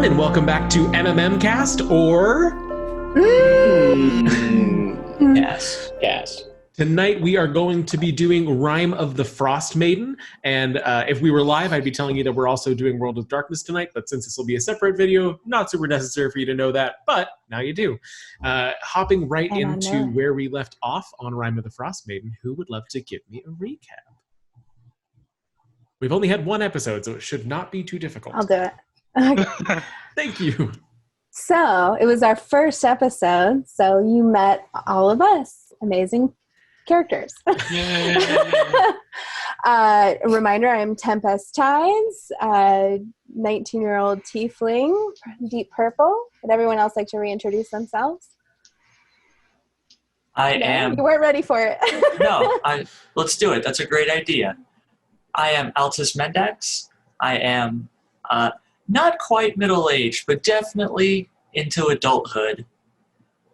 everyone, and welcome back to MMMcast, or... Cast. Tonight we are going to be doing Rime of the Frostmaiden, and if we were live, I'd be telling you that we're also doing World of Darkness tonight, but since this will be a separate video, not super necessary for you to know that, but now you do. Hopping right into where we left off on Rime of the Frostmaiden, who would love to give me a recap? We've only had one episode, so it should not be too difficult. I'll do it. Thank you. So, it was our first episode, so you met all of us. Amazing characters. Reminder, I'm Tempest Tides, 19-year-old tiefling, deep purple. Would everyone else like to reintroduce themselves? I am. You weren't ready for it. No, let's do it. That's a great idea. I am Altus Mendax. I am not quite middle-aged, but definitely into adulthood.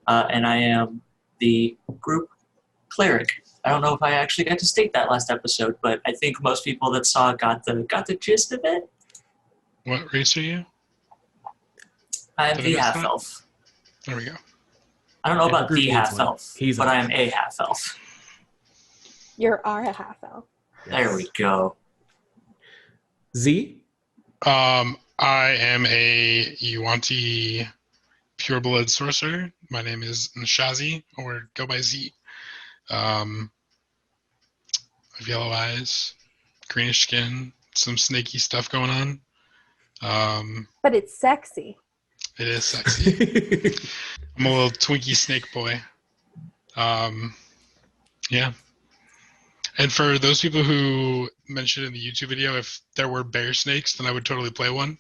And I am the group cleric. I don't know if I actually got to state that last episode, but I think most people that saw got the gist of it. What race are you? I am the half-elf. There we go. I don't know about the half-elf, but I am a half-elf. You are a half-elf. There we go. Z? I am a Yuanti pureblood sorcerer. My name is Nshazi, or go by Z. I have yellow eyes, greenish skin, some snaky stuff going on. But it's sexy. It is sexy. I'm a little Twinkie snake boy. Yeah. And for those people who mentioned in the YouTube video, if there were bear snakes, then I would totally play one.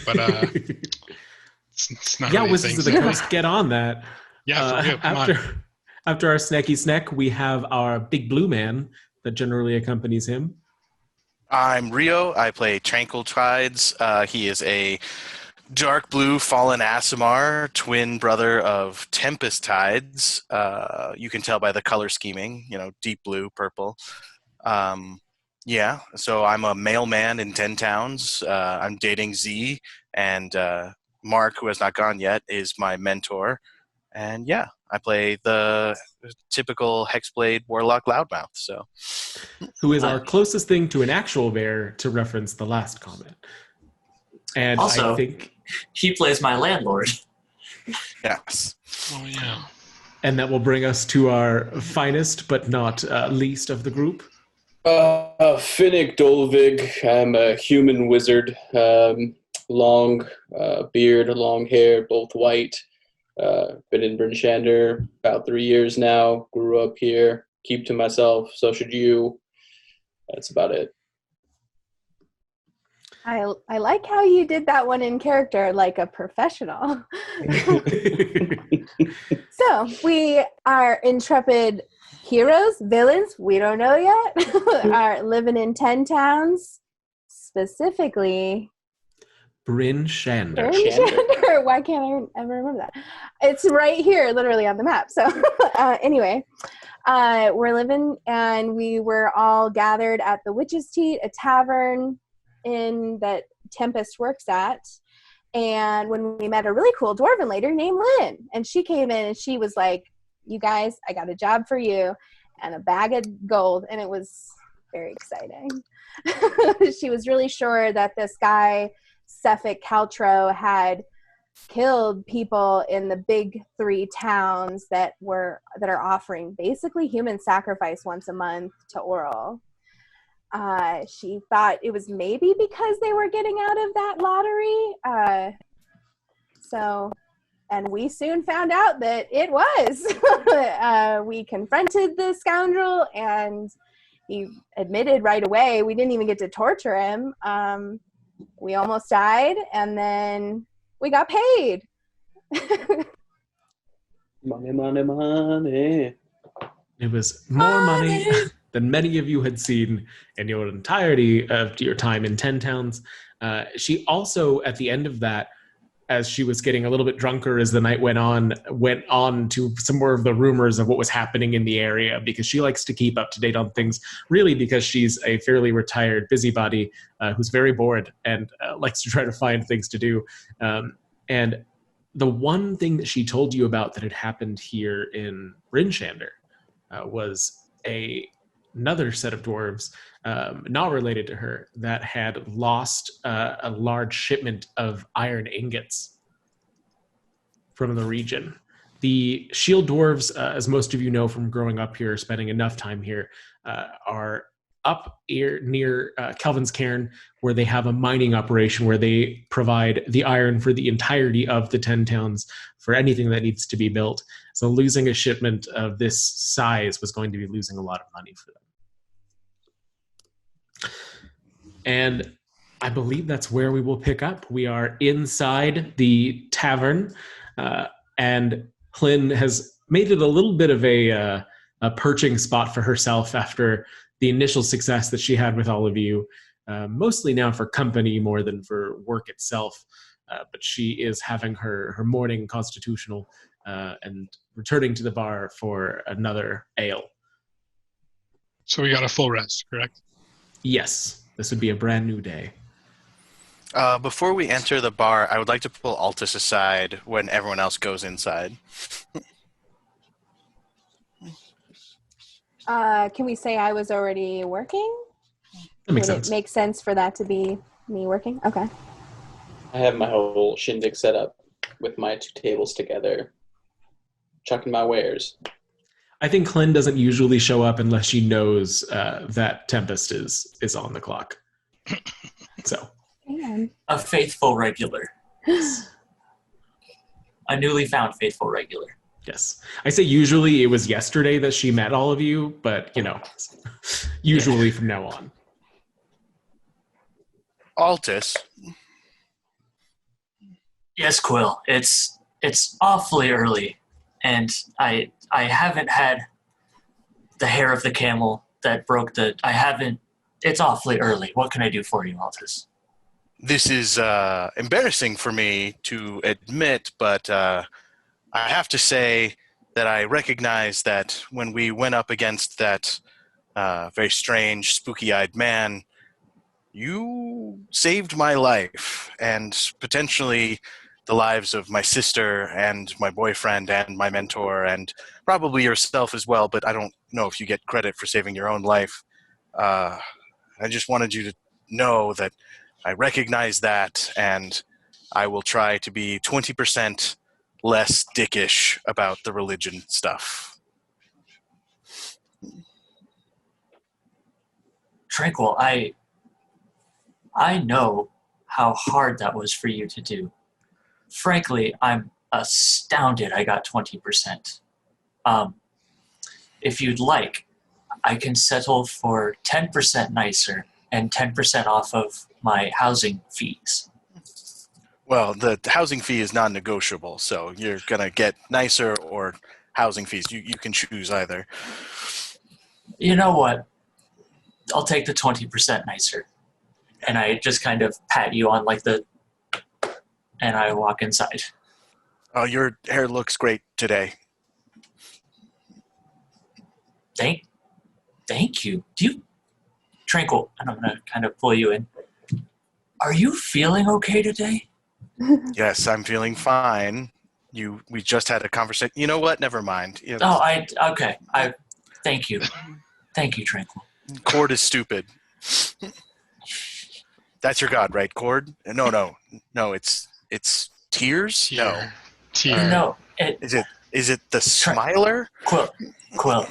But it's not really Wizards of the Coast, get on that. Yeah, for real. Come on. After our snacky snack, we have our big blue man that generally accompanies him. I'm Rio. I play Tranquil Tides. He is a dark blue fallen Aasimar, twin brother of Tempest Tides. You can tell by the color scheming, deep blue, purple. So I'm a mailman in 10 towns. I'm dating Z, and Mark, who has not gone yet, is my mentor. And I play the typical Hexblade Warlock Loudmouth. So, who is our closest thing to an actual bear, to reference the last comment. And also, I think he plays my landlord. Yes. Oh, yeah. And that will bring us to our finest but not least of the group. Finnick Dolvig. I'm a human wizard. Long beard, long hair, both white. Been in Brindshander about 3 years now. Grew up here. Keep to myself. So should you. That's about it. I like how you did that one in character like a professional. So, we are intrepid heroes, villains, we don't know yet, are living in 10 towns, specifically... Brindshander. Why can't I ever remember that? It's right here, literally on the map. So, anyway, we're living, and we were all gathered at the Witch's Teat, a tavern that Tempest works at. And when we met a really cool dwarven lady named Hlin, and she came in and she was like, "You guys, I got a job for you and a bag of gold." And it was very exciting. She was really sure that this guy, Suffolk Caltro, had killed people in the big 3 towns that are offering basically human sacrifice once a month to Oral. She thought it was maybe because they were getting out of that lottery. And we soon found out that it was. We confronted the scoundrel, and he admitted right away. We didn't even get to torture him. We almost died, and then we got paid. Money. It was more money than many of you had seen in your entirety of your time in 10 towns. She also, at the end of that, as she was getting a little bit drunker as the night went on to some more of the rumors of what was happening in the area, because she likes to keep up to date on things, really because she's a fairly retired busybody who's very bored and likes to try to find things to do. And the one thing that she told you about that had happened here in Brindshander was another set of dwarves, not related to her, that had lost a large shipment of iron ingots from the region. The shield dwarves, as most of you know from growing up here, spending enough time here, are up here near Kelvin's Cairn, where they have a mining operation where they provide the iron for the entirety of the 10 towns for anything that needs to be built. So losing a shipment of this size was going to be losing a lot of money for them. And I believe that's where we will pick up. We are inside the tavern, and Hlin has made it a little bit of a perching spot for herself after the initial success that she had with all of you, mostly now for company more than for work itself. But she is having her morning constitutional and returning to the bar for another ale. So we got a full rest, correct? Yes, this would be a brand new day. Before we enter the bar, I would like to pull Altus aside when everyone else goes inside. Can we say I was already working? That makes Would sense. it make sense for that to be me working? Okay. I have my whole shindig set up with my 2 tables together, chucking my wares. I think Hlin doesn't usually show up unless she knows that Tempest is on the clock. So, Man. A faithful regular. A newly found faithful regular. yes. I say usually it was yesterday that she met all of you, but, usually from now on. Altus, Yes, Quill. It's awfully early, and I haven't had the hair of the camel that broke the. I haven't. It's awfully early. What can I do for you, Altus? this is embarrassing for me to admit, but I have to say that I recognize that when we went up against that very strange, spooky-eyed man, you saved my life and potentially the lives of my sister and my boyfriend and my mentor and probably yourself as well, but I don't know if you get credit for saving your own life. I just wanted you to know that I recognize that, and I will try to be 20% less dickish about the religion stuff. Tranquil, I know how hard that was for you to do. Frankly, I'm astounded I got 20%. If you'd like, I can settle for 10% nicer and 10% off of my housing fees. Well, the housing fee is non-negotiable, so you're going to get nicer or housing fees. You can choose either. You know what? I'll take the 20% nicer. And I just kind of pat you on and I walk inside. Oh, your hair looks great today. Thank you. Tranquil, and I'm going to kind of pull you in. Are you feeling okay today? Yes, I'm feeling fine. We just had a conversation. You know what? Never mind. Okay. Thank you. Thank you, Tranquil. Cord is stupid. That's your god, right, Cord? No. It's tears. No. Tear. No. Is it the smiler? Quill.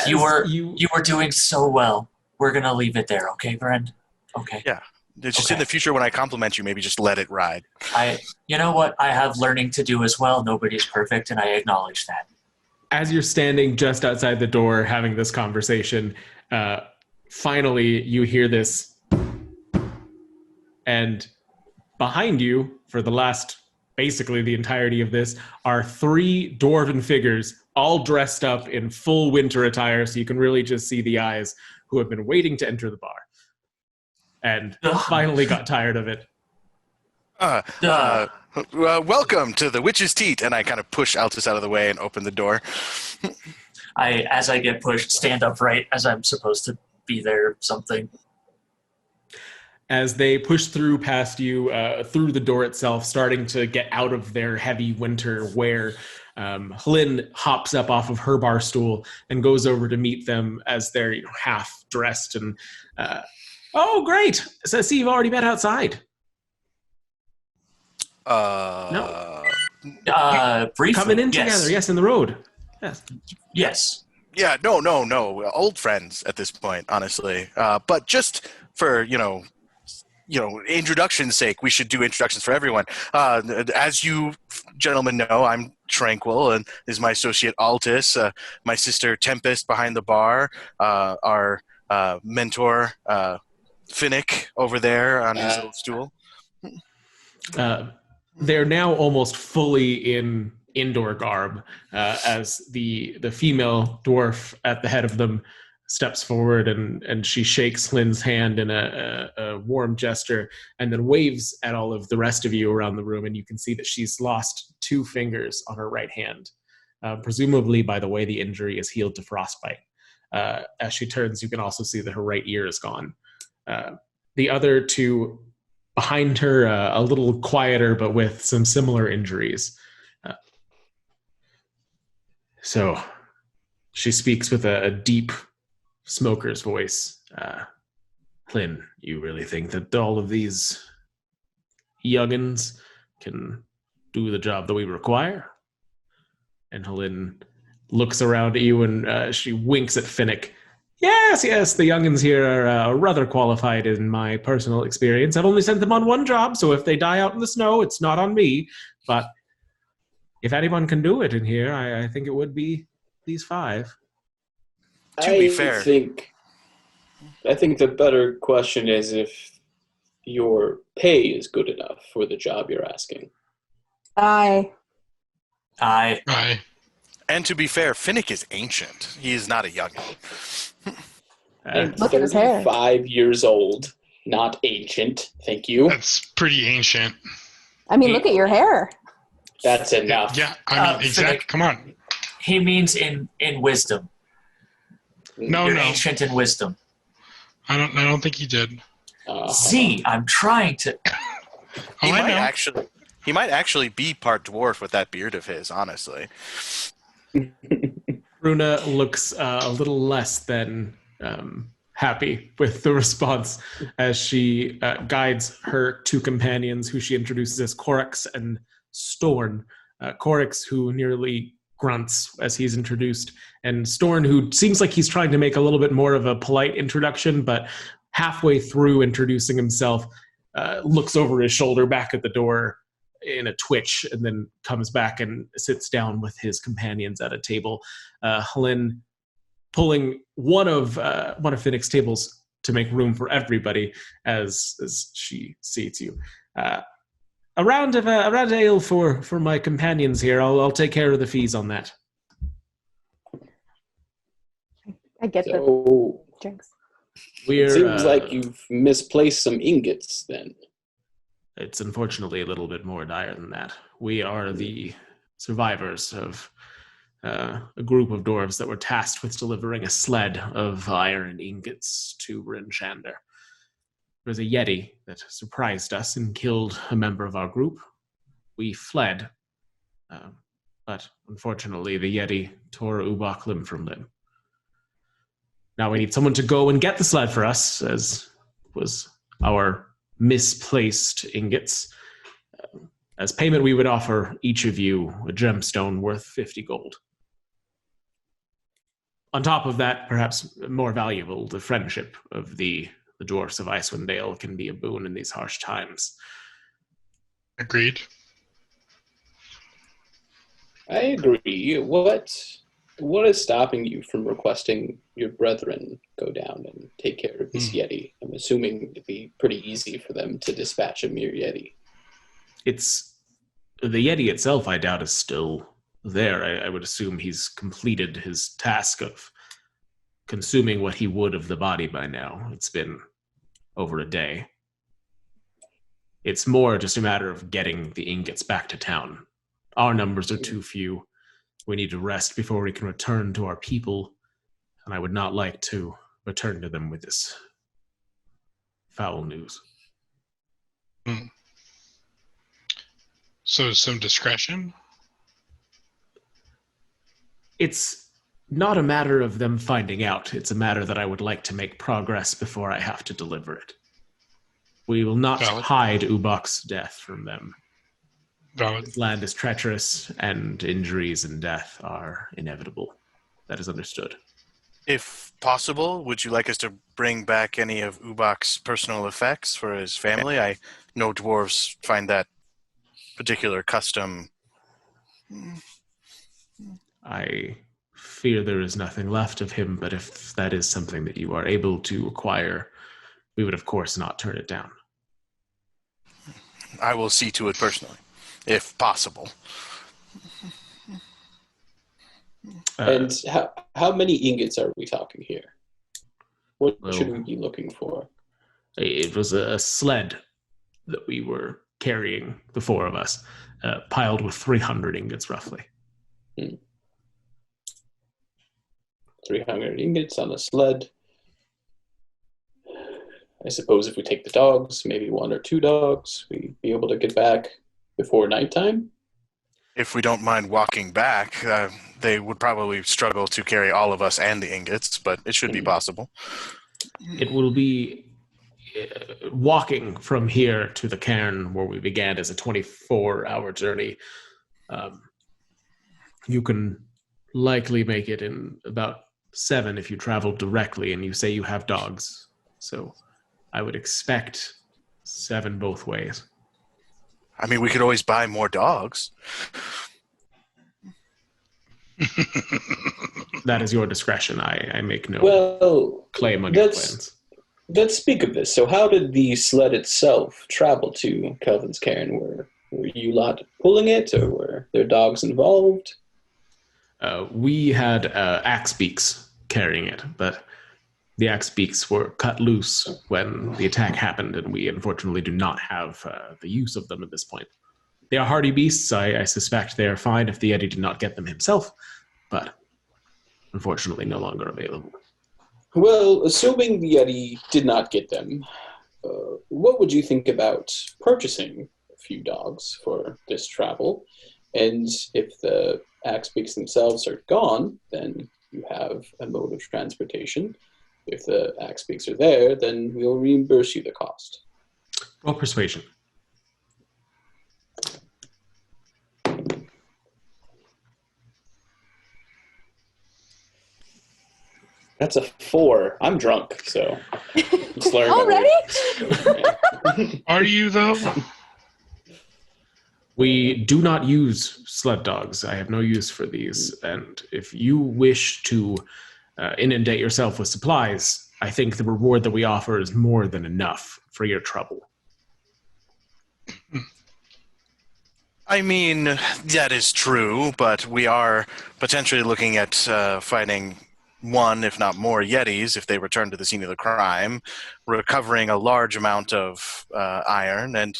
You were doing so well. We're gonna leave it there, okay, Bryn? Okay. Yeah. Just in the future when I compliment you, maybe just let it ride. You know what? I have learning to do as well. Nobody's perfect, and I acknowledge that. As you're standing just outside the door having this conversation, finally you hear this, and behind you, for basically the entirety of this, are 3 dwarven figures, all dressed up in full winter attire, so you can really just see the eyes, who have been waiting to enter the bar. And finally got tired of it. Welcome to the Witch's Teat, and I kind of push Altus out of the way and open the door. As I get pushed, stand upright as I'm supposed to be there or something. As they push through past you, through the door itself, starting to get out of their heavy winter wear, Hlin hops up off of her bar stool and goes over to meet them as they're half dressed and, oh, great! So I see you've already met outside. No. Briefly, Coming in yes. together, yes, in the road. Yes. Yes. Yeah, no. Old friends at this point, honestly. But just for, introduction's sake, we should do introductions for everyone. As you gentlemen know, I'm Tranquil, and this is my associate Altus, my sister Tempest behind the bar, our mentor Finnick over there on his little stool. They're now almost fully in indoor garb as the female dwarf at the head of them steps forward and she shakes Hlin's hand in a warm gesture and then waves at all of the rest of you around the room, and you can see that she's lost 2 fingers on her right hand, presumably by the way the injury is healed to frostbite. As she turns, you can also see that her right ear is gone. The other 2 behind her, a little quieter, but with some similar injuries. So she speaks with a deep smoker's voice. Hlin, you really think that all of these youngins can do the job that we require? And Hlin looks around at you and she winks at Finnick. Yes, the youngins here are rather qualified in my personal experience. I've only sent them on 1 job, so if they die out in the snow, it's not on me. But if anyone can do it in here, I think it would be these 5. To be fair, I think the better question is if your pay is good enough for the job you're asking. Aye. And to be fair, Finnick is ancient. He is not a youngin. I'm Look at his hair. 35 years old, not ancient. Thank you. That's pretty ancient. I mean, look at your hair. That's enough. Yeah, I mean, exactly. Come on. He means in wisdom. No. Ancient in wisdom. I don't think he did. Z, I'm trying to. He might actually be part dwarf with that beard of his, honestly. Bruna looks a little less than happy with the response as she guides her 2 companions, who she introduces as Corax and Storn. Corax, who nearly grunts as he's introduced, and Storn, who seems like he's trying to make a little bit more of a polite introduction, but halfway through introducing himself, looks over his shoulder back at the door in a twitch, and then comes back and sits down with his companions at a table. Hlin pulling one of Finnick's tables to make room for everybody as she seats you. A round of ale for my companions here. I'll take care of the fees on that. I get the So, drinks. it seems like you've misplaced some ingots then. It's unfortunately a little bit more dire than that. We are the survivors of a group of dwarves that were tasked with delivering a sled of iron ingots to Brindshander. There was a yeti that surprised us and killed a member of our group. We fled, but unfortunately the yeti tore Ubak limb from limb. Now we need someone to go and get the sled for us, as was our misplaced ingots. As payment, we would offer each of you a gemstone worth 50 gold. On top of that, perhaps more valuable, the friendship of the dwarfs of Icewind can be a boon in these harsh times. Agreed. I agree. What is stopping you from requesting your brethren go down and take care of this yeti? I'm assuming it'd be pretty easy for them to dispatch a mere yeti. It's the yeti itself, I doubt, is still there. I would assume he's completed his task of consuming what he would of the body by now. It's been over a day. It's more just a matter of getting the ingots back to town. Our numbers are too few. We need to rest before we can return to our people, and I would not like to return to them with this foul news. So some discretion? It's not a matter of them finding out. It's a matter that I would like to make progress before I have to deliver it. We will not Valid. hide Ubak's death from them. Valid. This land is treacherous, and injuries and death are inevitable. That is understood. If possible, would you like us to bring back any of Ubak's personal effects for his family? I know dwarves find that particular custom. I fear there is nothing left of him, but if that is something that you are able to acquire, we would of course not turn it down. I will see to it personally, if possible. And how many ingots are we talking here? What should we be looking for? It was a sled that we were carrying, the four of us, piled with 300 ingots roughly. 300 ingots on a sled. I suppose if we take the dogs, maybe 1 or 2 dogs, we'd be able to get back before nighttime. If we don't mind walking back, they would probably struggle to carry all of us and the ingots, but it should be possible. It will be walking from here to the cairn where we began as a 24-hour journey. You can likely make it in about 7 if you travel directly and you say you have dogs. So I would expect 7 both ways. I mean, we could always buy more dogs. That is your discretion. I make no claim on your plans. Let's speak of this. So how did the sled itself travel to Kelvin's Cairn? Were you lot pulling it, or were there dogs involved? We had axe beaks carrying it, but the axe beaks were cut loose when the attack happened, and we unfortunately do not have the use of them at this point. They are hardy beasts. I suspect they are fine if the Yeti did not get them himself, but unfortunately no longer available. Well, assuming the Yeti did not get them, what would you think about purchasing a few dogs for this travel? And if the axe beaks themselves are gone, then you have a mode of transportation. If the axe beaks are there, then we'll reimburse you the cost. Roll persuasion. That's a 4. I'm drunk, so just learn. Already? Are you, though? We do not use sled dogs. I have no use for these. And if you wish to inundate yourself with supplies, I think the reward that we offer is more than enough for your trouble. I mean, that is true, but we are potentially looking at finding 1, if not more, Yetis if they return to the scene of the crime, recovering a large amount of iron, and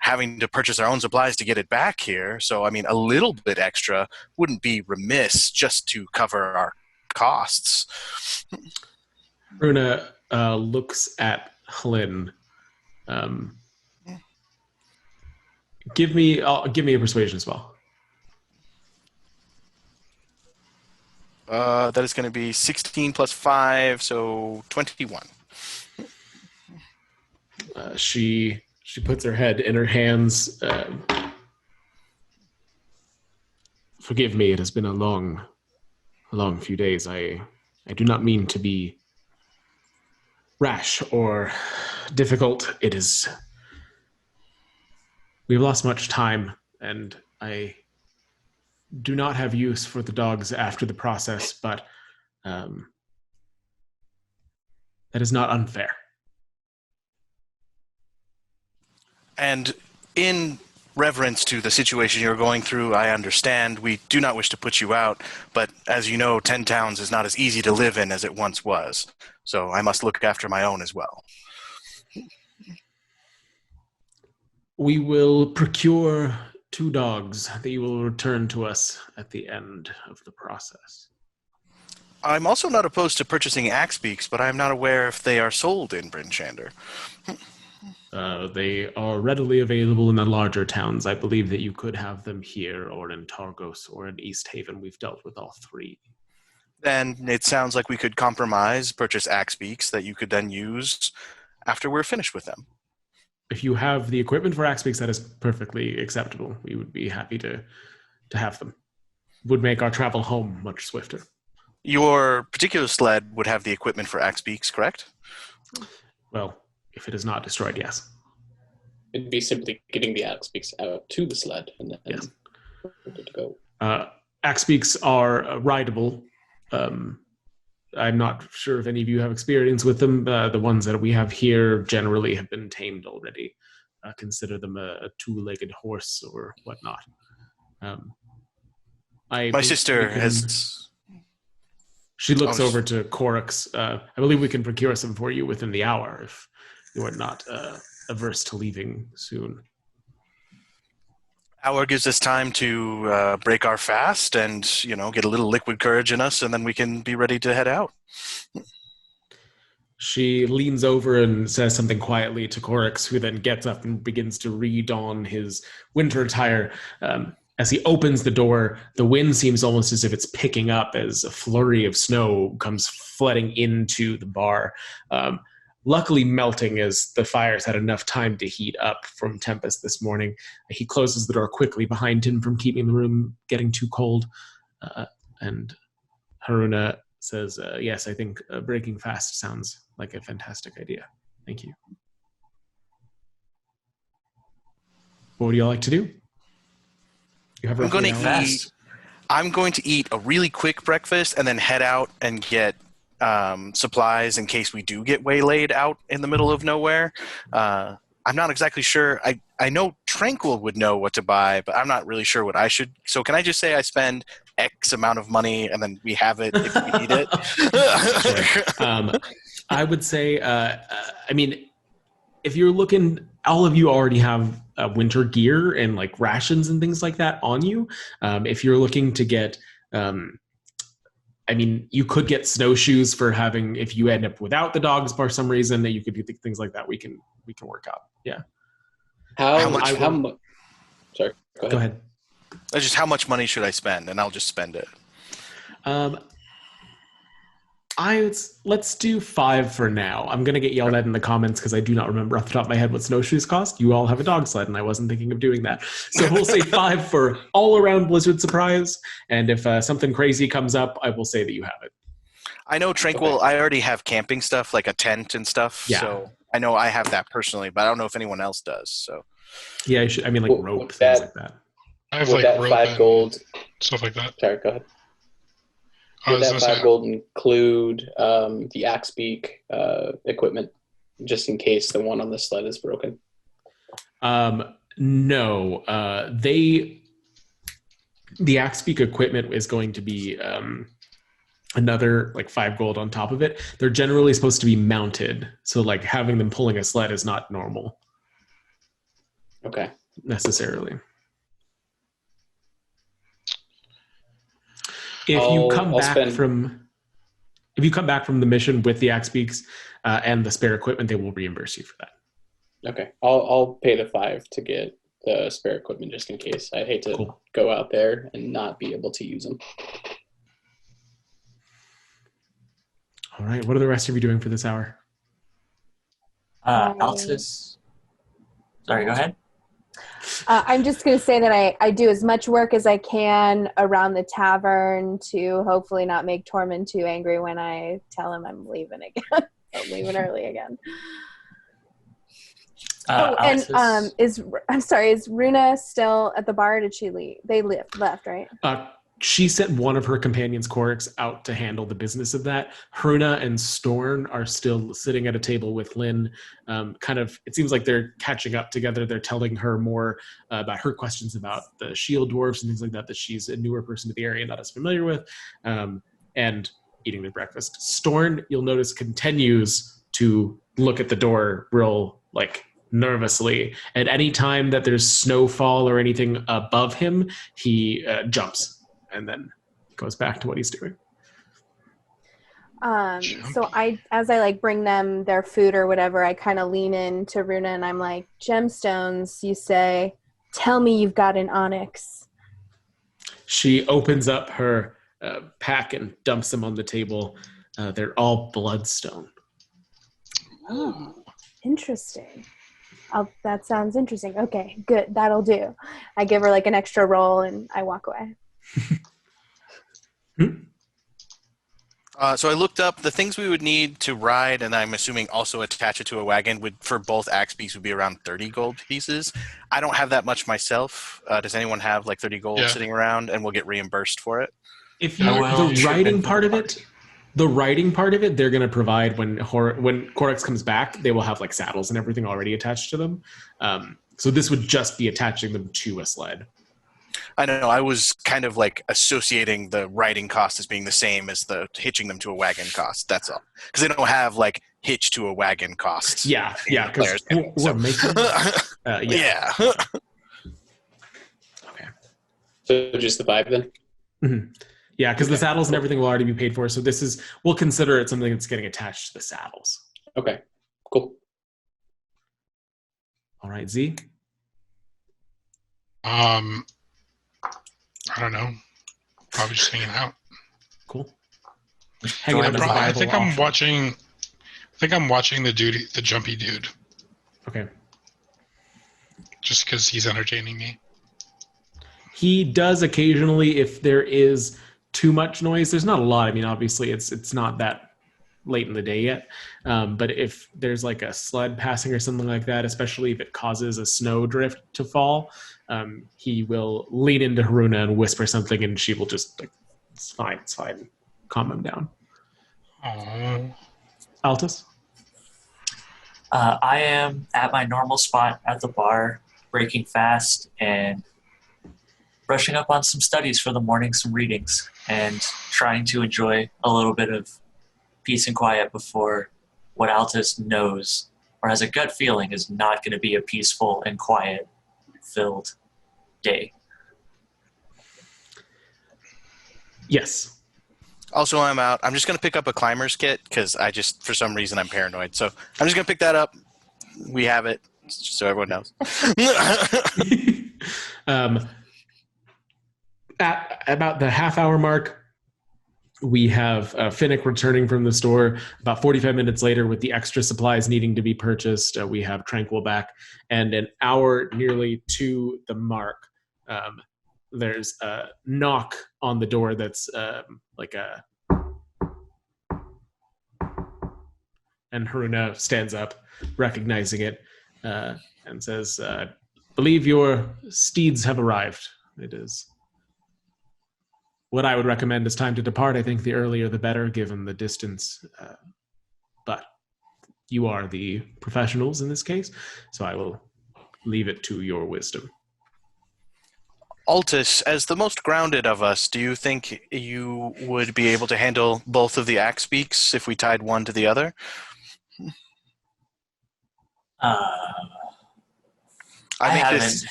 having to purchase our own supplies to get it back here. So, I mean, a little bit extra wouldn't be remiss just to cover our costs. Bruna looks at Hlin. Give me a persuasion as well. That is going to be 16 plus 5, so 21. She puts her head in her hands. Forgive me, it has been a long few days. I do not mean to be rash or difficult. It is... We've lost much time, and I do not have use for the dogs after the process, but that is not unfair. And in reverence to the situation you're going through, I understand. We do not wish to put you out, but as you know, 10 towns is not as easy to live in as it once was. So I must look after my own as well. We will procure 2 dogs that you will return to us at the end of the process. I'm also not opposed to purchasing axe beaks, but I'm not aware if they are sold in Brindshander. They are readily available in the larger towns. I believe that you could have them here or in Targos or in East Haven. We've dealt with all 3. Then it sounds like we could compromise, purchase axe beaks that you could then use after we're finished with them. If you have the equipment for axe beaks, that is perfectly acceptable. We would be happy to have them. Would make our travel home much swifter. Your particular sled would have the equipment for axe beaks, correct? Well, if it is not destroyed, yes. It'd be simply getting the axe beaks out to the sled and then Yes. we're good to go. Axe beaks are rideable. I'm not sure if any of you have experience with them. The ones that we have here generally have been tamed already. Consider them a 2-legged horse or whatnot. My sister has... She looks over to Corux. I believe we can procure some for you within the hour if you are not averse to leaving soon. Hour gives us time to break our fast and, get a little liquid courage in us, and then we can be ready to head out. She leans over and says something quietly to Corux, who then gets up and begins to re-don his winter attire. As he opens the door, the wind seems almost as if it's picking up as a flurry of snow comes flooding into the bar. Luckily melting as the fires had enough time to heat up from Tempest this morning. He closes the door quickly behind him from keeping the room getting too cold. And Haruna says, yes, I think breaking fast sounds like a fantastic idea. Thank you. What would you all like to do? You have I'm going to eat a really quick breakfast and then head out and get supplies in case we do get waylaid out in the middle of nowhere. I'm not exactly sure. I know Tranquil would know what to buy, but I'm not really sure what I should. So can I just say I spend X amount of money and then we have it if we need it? Sure. I would say, if you're looking, all of you already have winter gear and like rations and things like that on you. If you're looking to get, you could get snowshoes for having, if you end up without the dogs for some reason, that you could do things like that. We can work out. Yeah. How much? Sorry, go ahead. Just how much money should I spend? And I'll just spend it. Let's do 5 for now. I'm going to get yelled at in the comments because I do not remember off the top of my head what snowshoes cost. You all have a dog sled, and I wasn't thinking of doing that. So we'll say 5 for all-around Blizzard surprise, and if something crazy comes up, I will say that you have it. I know Tranquil, okay. I already have camping stuff, like a tent and stuff, so I know I have that personally, but I don't know if anyone else does. So yeah, rope, things like that. I have rope 5 gold. Stuff like that. Sorry, go ahead. Would that 5 gold include the axe beak equipment, just in case the one on the sled is broken? No. The axe beak equipment is going to be another 5 gold on top of it. They're generally supposed to be mounted, so having them pulling a sled is not normal. Okay. Necessarily. If you come back from the mission with the axe beaks and the spare equipment, they will reimburse you for that. Okay, I'll pay the 5 to get the spare equipment just in case. I'd hate to go out there and not be able to use them. All right, what are the rest of you doing for this hour? Altus. Sorry, go ahead. I'm just going to say that I do as much work as I can around the tavern to hopefully not make Tormund too angry when I tell him I'm leaving again. I'm leaving early again. Is Runa still at the bar? Did she leave? They left, right? She sent one of her companions, Corix, out to handle the business of that. Hruna and Storn are still sitting at a table with Hlin. It seems like they're catching up together. They're telling her more about her questions about the shield dwarves and things like that she's a newer person to the area, not as familiar with, and eating their breakfast. Storn, you'll notice, continues to look at the door real, nervously. At any time that there's snowfall or anything above him, he jumps and then goes back to what he's doing. So as I like bring them their food or whatever, I kind of lean in to Runa and I'm like, gemstones, you say, tell me you've got an onyx. She opens up her pack and dumps them on the table. They're all bloodstone. Oh, interesting. That sounds interesting. Okay, good. That'll do. I give her like an extra roll and I walk away. So I looked up the things we would need to ride, and I'm assuming also attach it to a wagon. For both axe beaks would be around 30 gold pieces. I don't have that much myself. Does anyone have like 30 gold sitting around, and we'll get reimbursed for it? If you the writing part of it, they're going to provide when Corax comes back. They will have like saddles and everything already attached to them. So this would just be attaching them to a sled. I don't know. I was kind of like associating the riding cost as being the same as the hitching them to a wagon cost. That's all. Because they don't have like hitch to a wagon costs. Yeah. Because we're making. Yeah. Okay. So just the 5 then. Mm-hmm. Yeah, because the saddles and everything will already be paid for. So we'll consider it something that's getting attached to the saddles. Okay. Cool. All right, Z. I don't know. Probably just hanging out. Cool. I think I'm watching the jumpy dude. Okay. Just because he's entertaining me. He does occasionally, if there is too much noise. There's not a lot. I mean, obviously, it's not that late in the day yet. But if there's like a sled passing or something like that, especially if it causes a snow drift to fall, he will lean into Haruna and whisper something, and she will just like, it's fine, calm him down. Aww. Altus? I am at my normal spot at the bar, breaking fast and brushing up on some studies for the morning, some readings, and trying to enjoy a little bit of peace and quiet before what Altus knows or has a gut feeling is not going to be a peaceful and quiet-filled day. Yes. Also, I'm out. I'm just going to pick up a climber's kit because for some reason, I'm paranoid. So I'm just going to pick that up. We have it, so everyone knows. At about the half-hour mark, we have Finnick returning from the store. About 45 minutes later, with the extra supplies needing to be purchased, we have Tranquil back. And an hour nearly to the mark, there's a knock on the door that's like a... And Haruna stands up, recognizing it, and says, believe your steeds have arrived. It is what I would recommend is time to depart. I think the earlier the better, given the distance. But you are the professionals in this case, so I will leave it to your wisdom. Altus, as the most grounded of us, do you think you would be able to handle both of the axe beaks if we tied one to the other?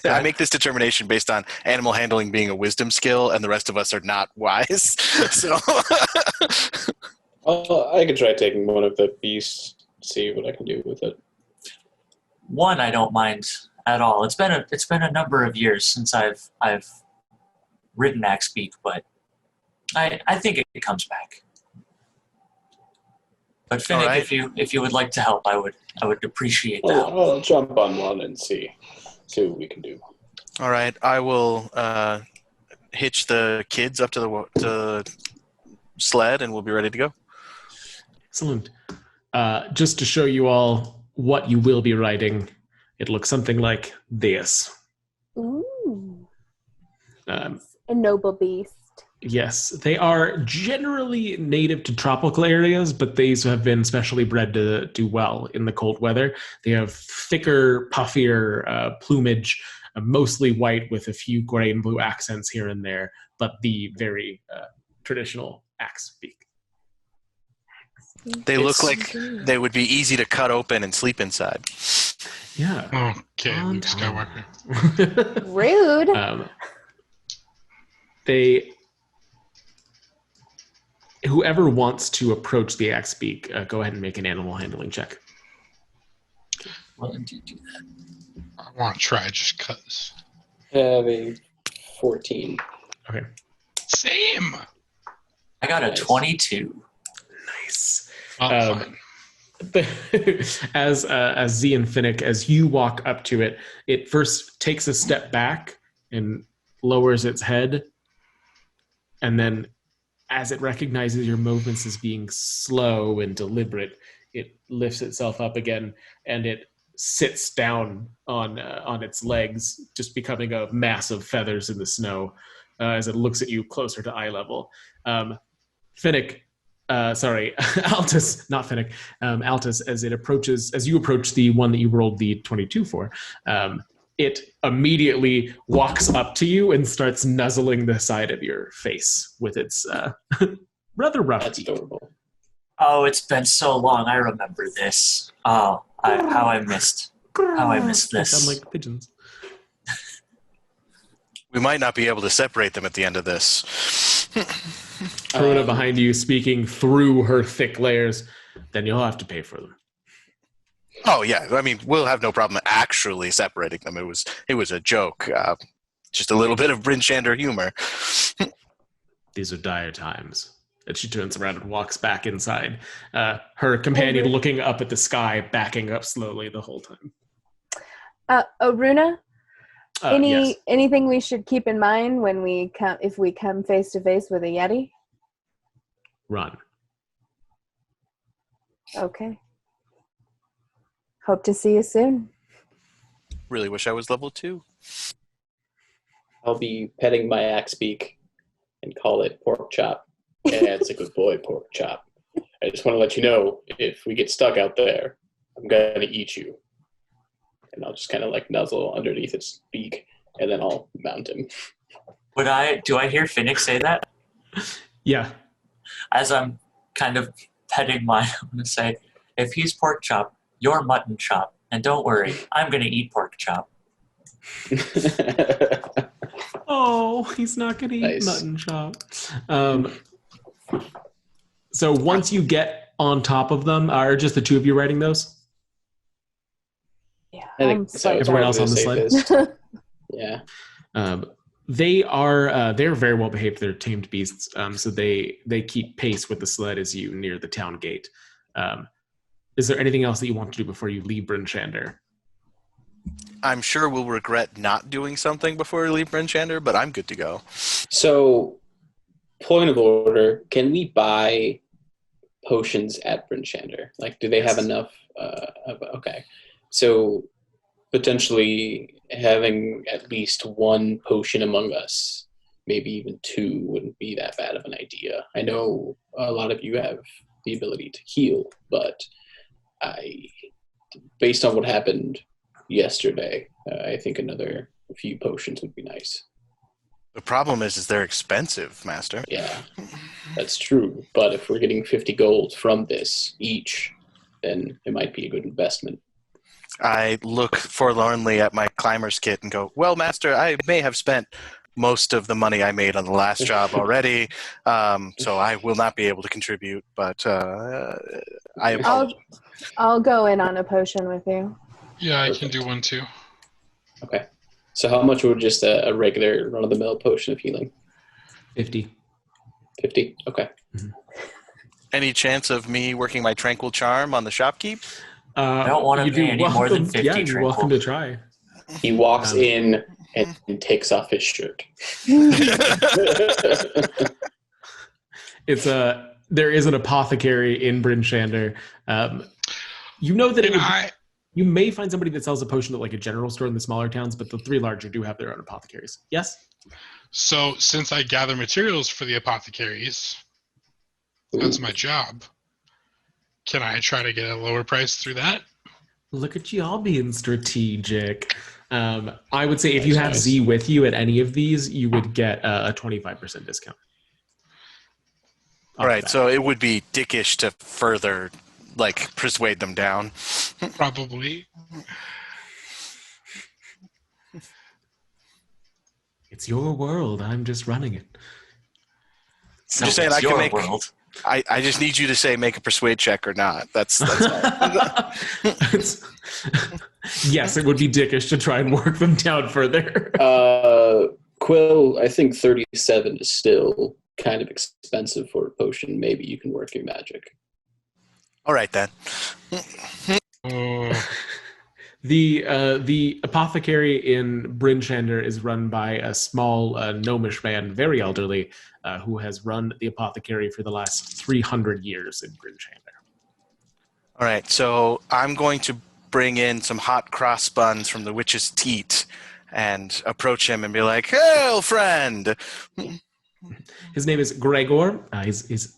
I make this determination based on animal handling being a wisdom skill, and the rest of us are not wise. So, I can try taking one of the beasts, see what I can do with it. One, I don't mind at all. It's been a number of years since I've ridden Axebeak, but I think it comes back. But Finnick, right. if you would like to help, I would appreciate that. I'll jump on one and see what we can do. All right, I will hitch the kids up to the sled, and we'll be ready to go. Excellent. Just to show you all what you will be riding, it looks something like this. Ooh. A noble beast. Yes, they are generally native to tropical areas, but these have been specially bred to do well in the cold weather. They have thicker, puffier plumage, mostly white with a few gray and blue accents here and there, but the very traditional axe beak. They look like they would be easy to cut open and sleep inside. Yeah. Okay, Luke Skywalker. Rude. Whoever wants to approach the axe beak, go ahead and make an animal handling check. Why don't you do that? I want to try just cause. I have a 14. Okay. Same. I got a Nice. 22. Nice. Fine. As Z and Finnick, as you walk up to it, it first takes a step back and lowers its head, and then as it recognizes your movements as being slow and deliberate, it lifts itself up again, and it sits down on its legs, just becoming a mass of feathers in the snow as it looks at you closer to eye level. Finnick, Altus, not Finnick, Altus, as you approach the one that you rolled the 22 for, it immediately walks up to you and starts nuzzling the side of your face with its rather rough That's teeth. adorable. Oh, it's been so long. I remember this. Oh, how I missed They this. sound like pigeons. We might not be able to separate them at the end of this. Corona behind you, speaking through her thick layers. Then you'll have to pay for them. Oh yeah, I mean we'll have no problem actually separating them. It was a joke, just a little bit of Brindshander humor. These are dire times. And she turns around and walks back inside. Her companion looking up at the sky, backing up slowly the whole time. Oruna, Yes. anything we should keep in mind when if we come face to face with a Yeti? Run. Okay. Hope to see you soon. Really wish I was level 2. I'll be petting my axe beak and call it pork chop. Yeah, it's a good boy, pork chop. I just want to let you know, if we get stuck out there, I'm going to eat you. And I'll just kind of like nuzzle underneath its beak, and then I'll mount him. Do I hear Finnick say that? Yeah. As I'm kind of petting mine, I'm going to say, if he's pork chop, you're mutton chop. And don't worry, I'm going to eat pork chop. Oh, he's not going to eat Nice. mutton chop. So once you get on top of them, are just the two of you writing those? Yeah. I think I'm so. so Everyone else on the sled? Yeah. They're very well behaved. They're tamed beasts, so they keep pace with the sled as you near the town gate. Is there anything else that you want to do before you leave Brindshander? I'm sure we'll regret not doing something before we leave Brindshander, but I'm good to go. So, point of order, can we buy potions at Brindshander? Like, do they have enough? Okay. So, potentially having at least one potion among us, maybe even 2, wouldn't be that bad of an idea. I know a lot of you have the ability to heal, but based on what happened yesterday, I think another few potions would be nice. The problem is they're expensive, Master. Yeah, that's true. But if we're getting 50 gold from this each, then it might be a good investment. I look forlornly at my climber's kit and go, well, Master, I may have spent most of the money I made on the last job already, so I will not be able to contribute, but I apologize. I'll go in on a potion with you. Yeah, I Perfect. can do one too. Okay. So how much would just a regular run-of-the-mill potion of healing? 50. 50? Okay. Any chance of me working my tranquil charm on the shopkeep? I don't want to pay any more than 50 Yeah, you're tranquil. welcome to try. He walks in and takes off his shirt. There is an apothecary in Brindshander. You know that you may find somebody that sells a potion at like a general store in the smaller towns, but the 3 larger do have their own apothecaries. Yes? So since I gather materials for the apothecaries, that's my job. Can I try to get a lower price through that? Look at you all being strategic. I would say if you have Nice. Z with you at any of these, you would get a 25% discount. Right, so it would be dickish to further, like, persuade them down. Probably. It's your world. I'm just running it. So Just saying it's I can your make- world. I just need you to say make a persuade check or not. That's all. Yes, it would be dickish to try and work them down further. Quill, I think 37 is still kind of expensive for a potion. Maybe you can work your magic. All right, then. Oh, The apothecary in Brindshander is run by a small gnomish man, very elderly, who has run the apothecary for the last 300 years in Brindshander. All right, so I'm going to bring in some hot cross buns from the witch's teat and approach him and be like, "Hail, friend!" His name is Gregor. He's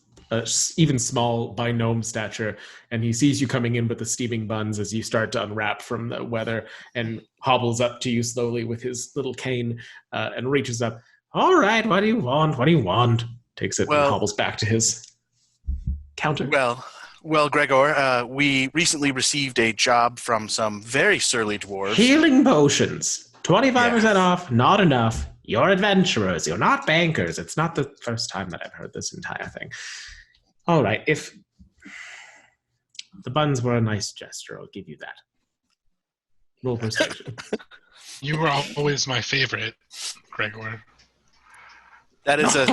even small by gnome stature, and he sees you coming in with the steaming buns as you start to unwrap from the weather, and hobbles up to you slowly with his little cane and reaches up. All right, what do you want? What do you want? Takes it and hobbles back to his counter. Well, Gregor, we recently received a job from some very surly dwarves. Healing potions. 25% off, not enough. You're adventurers. You're not bankers. It's not the first time that I've heard this entire thing. All right, if the buns were a nice gesture, I'll give you that. Roll persuasion. you were always my favorite, Gregor. That is a...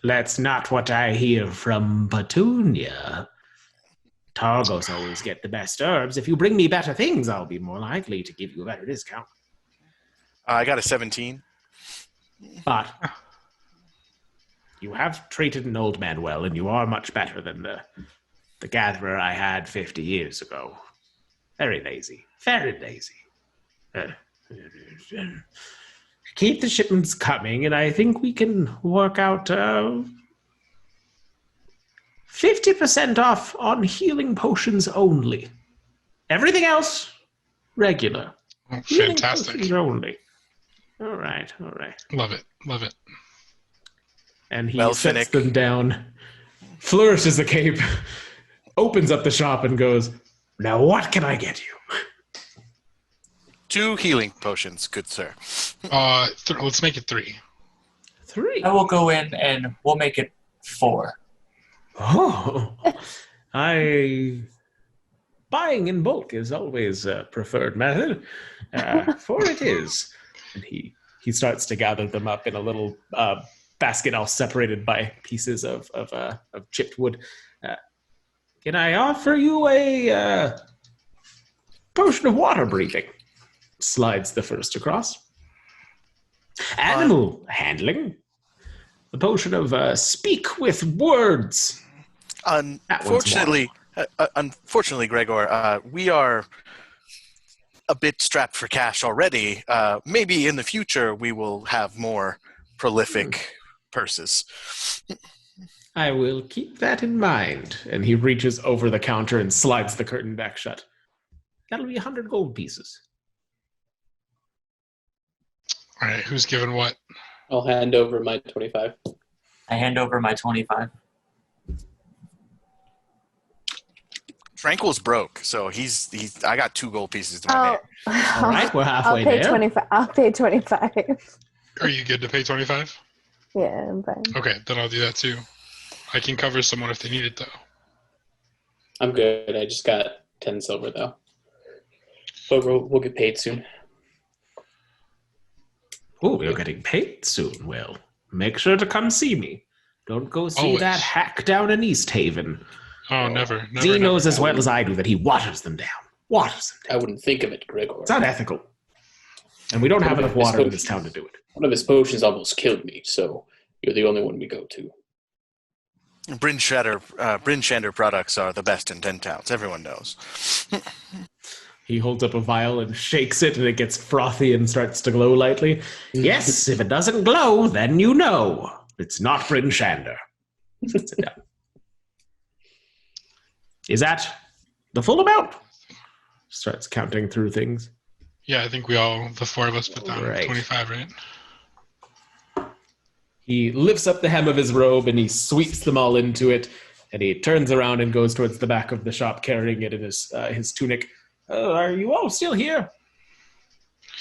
That's not what I hear from Petunia. Targos always get the best herbs. If you bring me better things, I'll be more likely to give you a better discount. I got a 17. But you have treated an old man well, and you are much better than the gatherer I had 50 years ago. Very lazy. Very lazy. Keep the shipments coming, and I think we can work out 50% off on healing potions only. Everything else, regular. Oh, Healing fantastic. potions only. All right. Love it. And he Well, sets Finnick. them down, flourishes the cape, opens up the shop, and goes, "Now what can I get you?" 2 healing potions, good sir. Let's make it 3. 3. I will go in and we'll make it 4. Oh, buying in bulk is always a preferred method. 4 it is. And he starts to gather them up in a little basket, all separated by pieces of chipped wood. Can I offer you a potion of water breathing? Slides the first across. Animal handling. The potion of speak with words. Unfortunately, Gregor, we are a bit strapped for cash already. Maybe in the future we will have more prolific purses. I will keep that in mind. And he reaches over the counter and slides the curtain back shut. That'll be 100 gold pieces. All right, who's giving what? I'll hand over my 25. I hand over my 25. Tranquil's broke, so he's I got 2 gold pieces to my name. All right, we're halfway I'll pay there. 25. I'll pay 25. Are you good to pay 25? Yeah, I'm fine. Okay, then I'll do that too. I can cover someone if they need it, though. I'm good. I just got 10 silver, though. But we'll get paid soon. Oh, you're getting paid soon. Well, make sure to come see me. Don't go see Always. that hack down in East Haven. Oh, never. He knows never. as well as I do that he waters them down. Waters them down. I wouldn't think of it, Gregor. It's unethical. And we don't have enough water in this town to do it. One of his potions almost killed me, so you're the only one we go to. Brindshander products are the best in 10 towns. Everyone knows. He holds up a vial and shakes it, and it gets frothy and starts to glow lightly. Yes, if it doesn't glow, then you know. It's not Brindshander. Sits it down. Is that the full amount? Starts counting through things. Yeah, I think the 4 of us put down Right. 25, right? He lifts up the hem of his robe and he sweeps them all into it. And he turns around and goes towards the back of the shop, carrying it in his tunic. Are you all still here?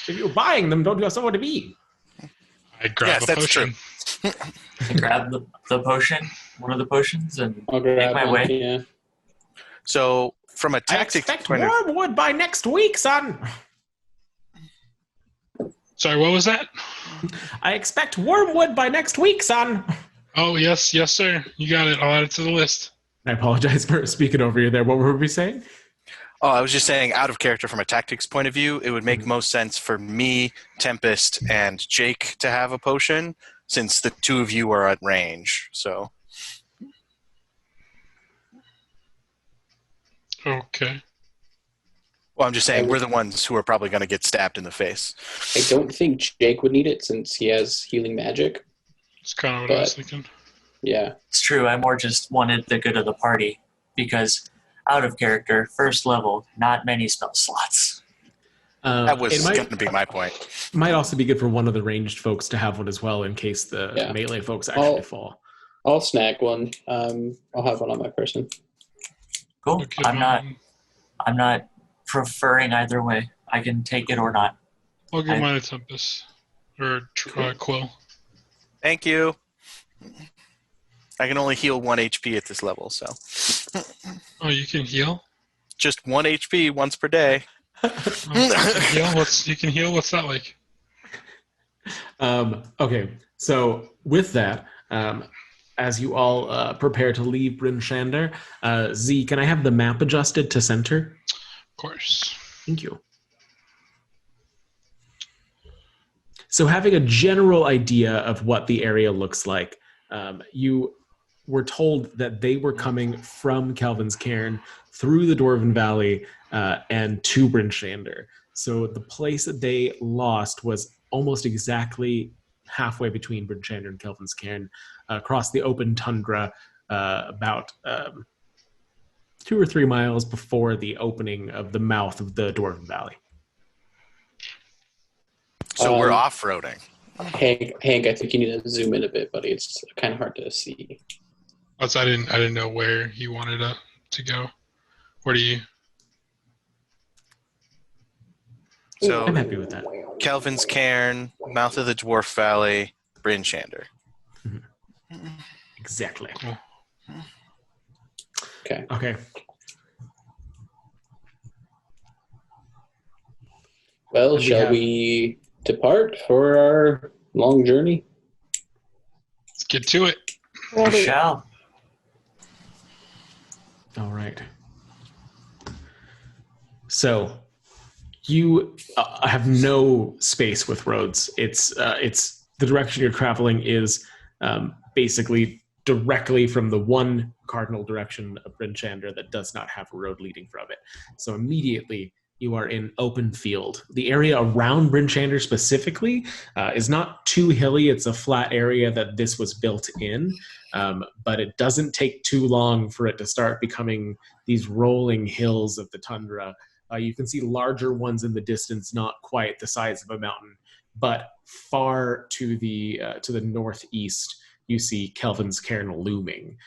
If you're buying them, don't you have somewhere to be? I grab a potion. I grab the potion, one of the potions, and I'll make grab my one, way. yeah. So, from a I tactics expect point of view, wormwood by next week, son. Sorry, what was that? I expect wormwood by next week, son. Oh, yes, sir. You got it. I'll add it to the list. I apologize for speaking over you there. What were we saying? oh, I was just saying, out of character from a tactics point of view, it would make most sense for me, Tempest, and Jake to have a potion, since the two of you are at range. So, Okay. well, I'm just saying we're the ones who are probably going to get stabbed in the face. I don't think Jake would need it since he has healing magic. That's kind of what I was thinking. Yeah. It's true. I more just wanted the good of the party because out of character, first level, not many spell slots. That was going to be my point. Might also be good for one of the ranged folks to have one as well in case the melee folks actually fall. I'll snag one. I'll have one on my person. Cool. Okay, I'm not preferring either way. I can take it or not. I'll give mine to Tempest. Or Quill. Thank you. I can only heal 1 HP at this level, so. Oh, you can heal? Just 1 HP once per day. You can heal? What's that like? Okay, so with that, as you all prepare to leave Brindshander, Z, can I have the map adjusted to center? Of course. Thank you. So having a general idea of what the area looks like, you were told that they were coming from Kelvin's Cairn through the Dwarven Valley and to Brindshander. So the place that they lost was almost exactly halfway between Brindshander and Kelvin's Cairn, across the open tundra, about 2 or 3 miles before the opening of the mouth of the Dwarven Valley. So we're off-roading. Hank, I think you need to zoom in a bit, buddy. It's kind of hard to see. I didn't know where you wanted to go. Where do you? So I'm happy with that. Kelvin's Cairn, mouth of the Dwarf Valley, Brindshander. Exactly. Cool. Okay. Well, shall we depart for our long journey? Let's get to it. We shall. All right. So you have no space with roads. It's the direction you're traveling is basically directly from the one cardinal direction of Brindshander that does not have a road leading from it. So immediately you are in open field. The area around Brindshander specifically is not too hilly. It's a flat area that this was built in, but it doesn't take too long for it to start becoming these rolling hills of the tundra. You can see larger ones in the distance, not quite the size of a mountain, but far to the northeast, you see Kelvin's Cairn looming.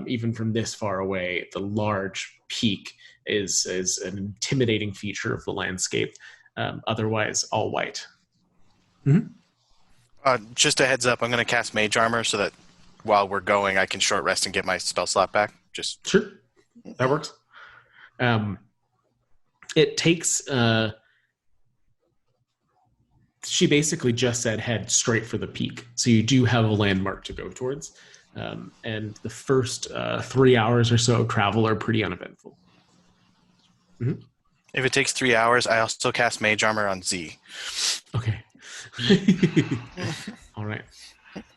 Even from this far away, the large peak is an intimidating feature of the landscape. Otherwise, all white. Mm-hmm. Just a heads up, I'm going to cast Mage Armor so that while we're going, I can short rest and get my spell slot back. Just sure, that works. It takes. She basically just said head straight for the peak, so you do have a landmark to go towards. And the first 3 hours or so of travel are pretty uneventful. Mm-hmm. If it takes 3 hours, I also cast Mage Armor on Z. Okay. All right.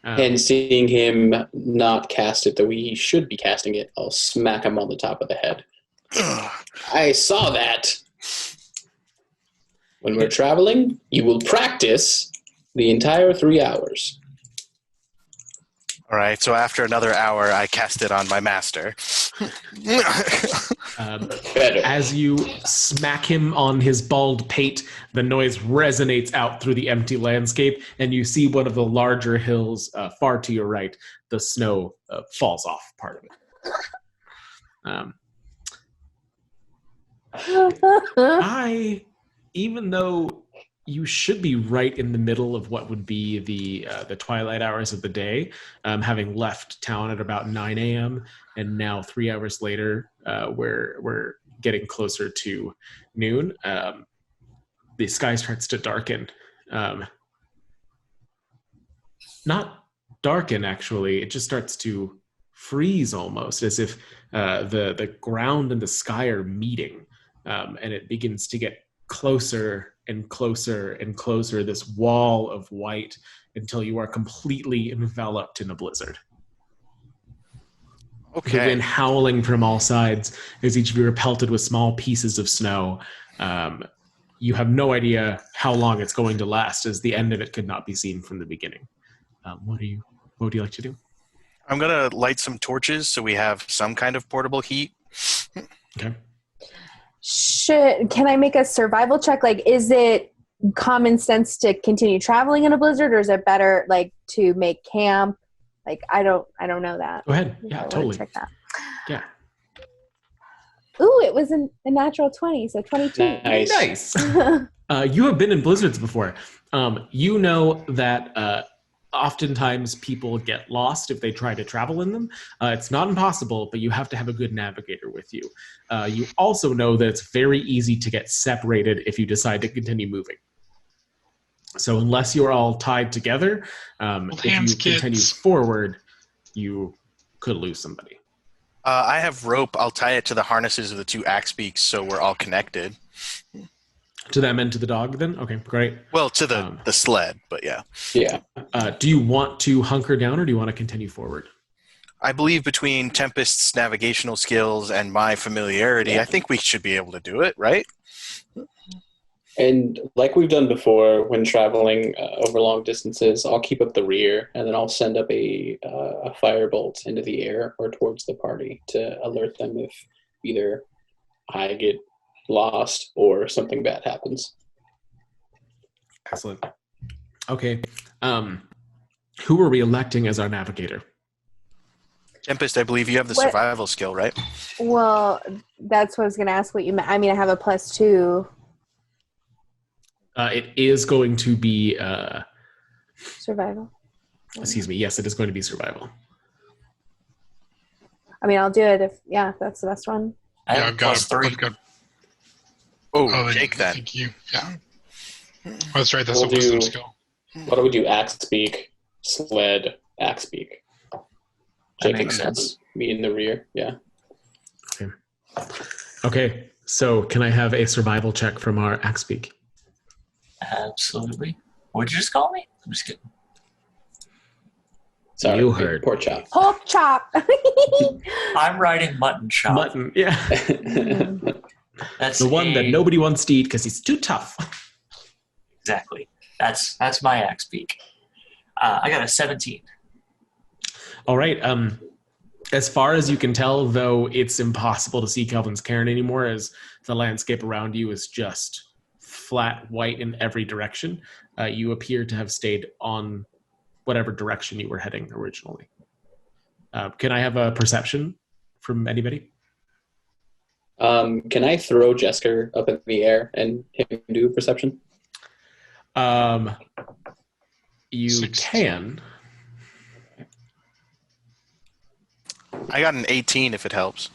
And seeing him not cast it the way he should be casting it, I'll smack him on the top of the head. I saw that. When we're traveling, you will practice the entire 3 hours. All right, so after another hour, I cast it on my master. Better. As you smack him on his bald pate, the noise resonates out through the empty landscape, and you see one of the larger hills far to your right. The snow falls off part of it. Even though you should be right in the middle of what would be the twilight hours of the day, having left town at about 9 a.m., and now 3 hours later, we're getting closer to noon. The sky starts to darken. Not darken, actually. It just starts to freeze almost, as if the ground and the sky are meeting, and it begins to get closer and closer and closer, this wall of white, until you are completely enveloped in a blizzard. Okay. The wind howling from all sides as each of you are pelted with small pieces of snow. You have no idea how long it's going to last, as the end of it could not be seen from the beginning. What would you like to do? I'm going to light some torches so we have some kind of portable heat. Okay. Can I make a survival check? Like, is it common sense to continue traveling in a blizzard, or is it better like to make camp? Like, I don't know that. Go ahead. Yeah, totally. Check that. Yeah. Ooh, it was a natural 20, so 22. Nice. You have been in blizzards before. You know that oftentimes people get lost if they try to travel in them. It's not impossible, but you have to have a good navigator with you. You also know that it's very easy to get separated if you decide to continue moving. So unless you're all tied together, if you continue forward, you could lose somebody. I have rope. I'll tie it to the harnesses of the two axe beaks so we're all connected. To them and to the dog, then? Okay, great. Well, to the sled, but yeah. Yeah. Do you want to hunker down, or do you want to continue forward? I believe between Tempest's navigational skills and my familiarity, I think we should be able to do it, right? And like we've done before when traveling over long distances, I'll keep up the rear, and then I'll send up a firebolt into the air or towards the party to alert them if either I get lost or something bad happens. Excellent. Okay. Who are we electing as our navigator? Tempest, I believe you have the survival skill, right? Well, that's what I was going to ask what you meant. I mean, I have a +2. It is going to be... survival. Excuse me. Yes, it is going to be survival. I mean, I'll do it if that's the best one. I have I've got +3. Oh, Jake then. Thank you. Yeah. Oh, that's right. That's We'll a wisdom do- skill. What do we do? Axe speak, sled, axe speak. That makes sense. Me in the rear. Yeah. Okay. So can I have a survival check from our Axebeak? Absolutely. What'd you just call me? I'm just kidding. Sorry. You heard. Pork chop. Pork chop. I'm riding mutton chop. Mutton. Yeah. That's The one that nobody wants to eat because he's too tough. Exactly. That's my axe beak. I got a 17. All right. As far as you can tell, though, it's impossible to see Kelvin's cairn anymore, as the landscape around you is just flat white in every direction. You appear to have stayed on whatever direction you were heading originally. Can I have a perception from anybody? Can I throw Jesker up in the air and him do perception? You 6. can. I got an 18 if it helps.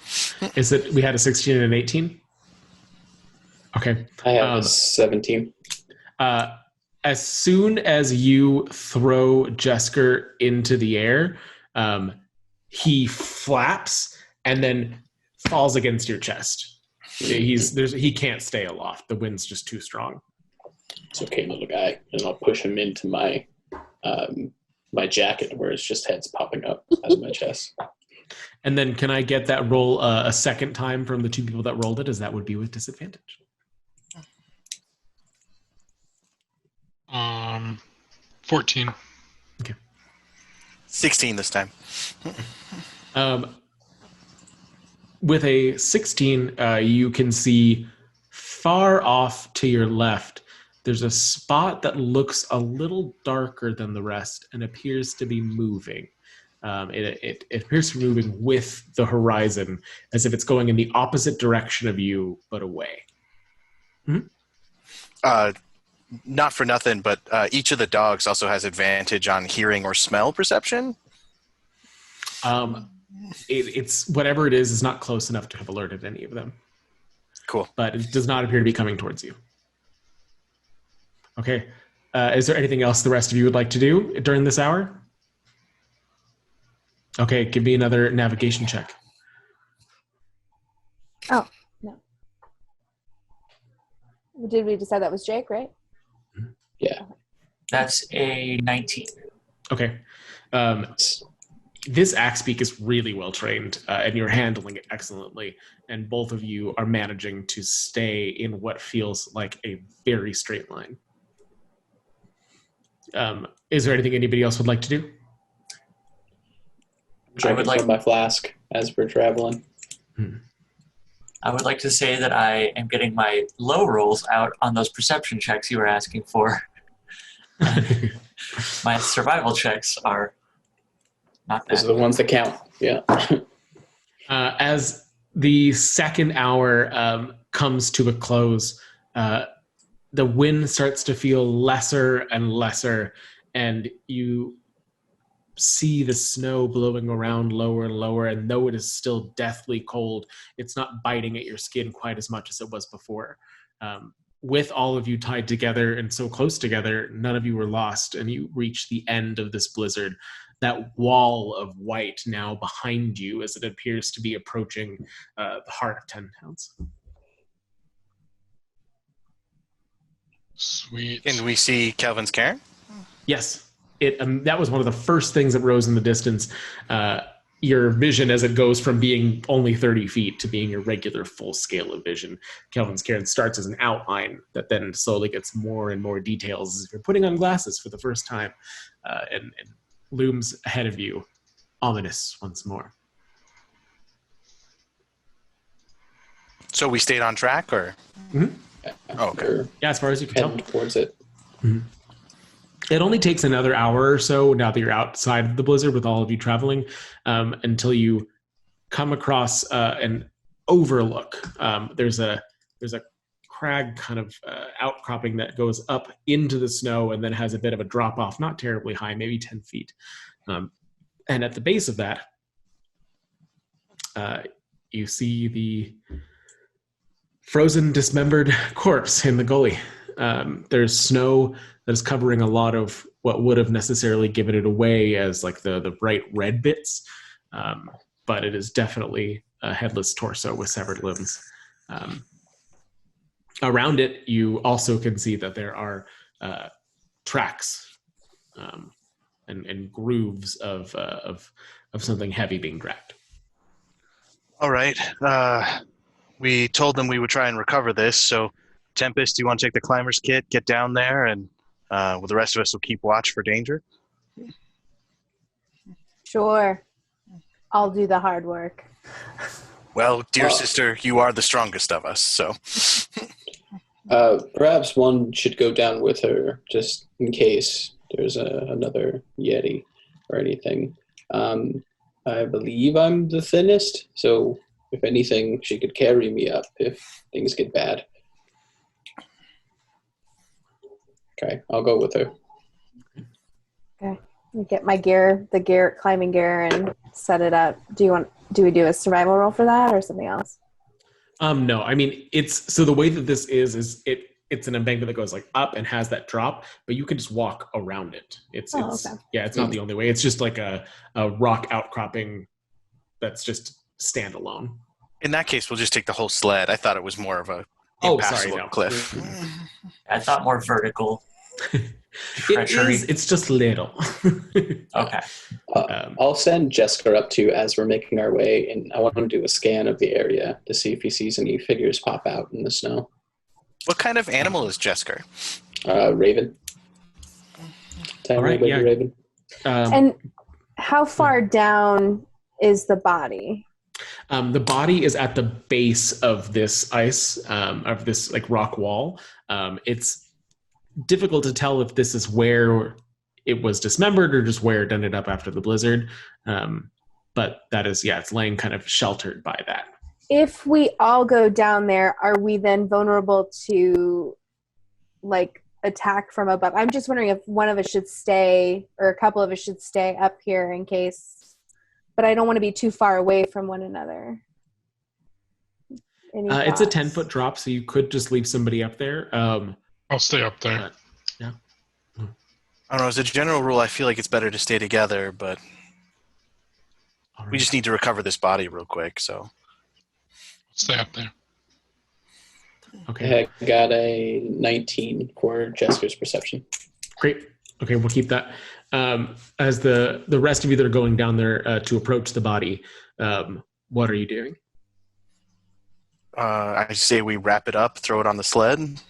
Is it we had a 16 and an 18? Okay. I have a 17. As soon as you throw Jesker into the air, he flaps and then falls against your chest. He can't stay aloft. The wind's just too strong. It's okay, little guy. And I'll push him into my my jacket where his just head's popping up out of my chest. And then can I get that roll a second time from the two people that rolled it, as that would be with disadvantage? 14. Okay. 16 this time. with a 16, you can see far off to your left, there's a spot that looks a little darker than the rest and appears to be moving. It appears to be moving with the horizon, as if it's going in the opposite direction of you, but away. Not for nothing, but each of the dogs also has advantage on hearing or smell perception. It's whatever it is not close enough to have alerted any of them. Cool. But it does not appear to be coming towards you. Okay. Is there anything else the rest of you would like to do during this hour? Okay, give me another navigation check. Oh, no. Did we decide that was Jake, right? Yeah. That's a 19. Okay. This Axebeak is really well trained, and you're handling it excellently. And both of you are managing to stay in what feels like a very straight line. Is there anything anybody else would like to do? I would like my flask as we're traveling. I would like to say that I am getting my low rolls out on those perception checks you were asking for. My survival checks are not that. Those are the ones that count. Yeah. As the second hour comes to a close, the wind starts to feel lesser and lesser, and you see the snow blowing around lower and lower, and though it is still deathly cold, it's not biting at your skin quite as much as it was before. With all of you tied together and so close together, none of you were lost, and you reach the end of this blizzard. That wall of white now behind you as it appears to be approaching the heart of 10 Towns. Sweet. And we see Calvin's cairn? Yes. That was one of the first things that rose in the distance. Your vision as it goes from being only 30 feet to being your regular full scale of vision. Kelvin's cairn starts as an outline that then slowly gets more and more details as if you're putting on glasses for the first time, and looms ahead of you, ominous once more. So we stayed on track, or? Mm-hmm. Oh, okay. Yeah, as far as you can tell. Towards it. Mm-hmm. It only takes another hour or so now that you're outside of the blizzard with all of you traveling, until you come across an overlook. There's a crag kind of outcropping that goes up into the snow and then has a bit of a drop off, not terribly high, maybe 10 feet. And at the base of that, you see the frozen, dismembered corpse in the gully. There's snow that is covering a lot of what would have necessarily given it away as like the bright red bits, but it is definitely a headless torso with severed limbs. Around it, you also can see that there are tracks and grooves of something heavy being dragged. All right. We told them we would try and recover this, so Tempest, do you want to take the climber's kit, get down there, and the rest of us will keep watch for danger? Sure. I'll do the hard work. Well, dear sister, you are the strongest of us, so... Perhaps one should go down with her, just in case there's another Yeti or anything. I believe I'm the thinnest, so if anything, she could carry me up if things get bad. Okay, I'll go with her. Okay. Get my gear, climbing gear, and set it up. Do we do a survival roll for that or something else? No, I mean, so the way that this is it's an embankment that goes like up and has that drop, but you can just walk around it. It's okay. Yeah, it's not the only way. It's just like a rock outcropping that's just standalone. In that case, we'll just take the whole sled. I thought it was more of a impassable cliff. I thought more vertical. Treachery. It's just little. Okay. I'll send Jessica up to as we're making our way, and I want him to do a scan of the area to see if he sees any figures pop out in the snow. What kind of animal is Jessica? Raven. All right, yeah. Raven. And how far down is the body? The body is at the base of this ice, of this like rock wall. It's difficult to tell if this is where it was dismembered or just where it ended up after the blizzard. But that is, it's laying kind of sheltered by that. If we all go down there, are we then vulnerable to like attack from above? I'm just wondering if one of us should stay or a couple of us should stay up here in case, but I don't want to be too far away from one another. It's a 10-foot drop, so you could just leave somebody up there. I'll stay up there. Yeah. I don't know. As a general rule, I feel like it's better to stay together, but we just need to recover this body real quick. So Stay up there. Okay. I got a 19 for Jesker's perception. Great. Okay, we'll keep that. As the rest of you that are going down there to approach the body, what are you doing? I say we wrap it up, throw it on the sled.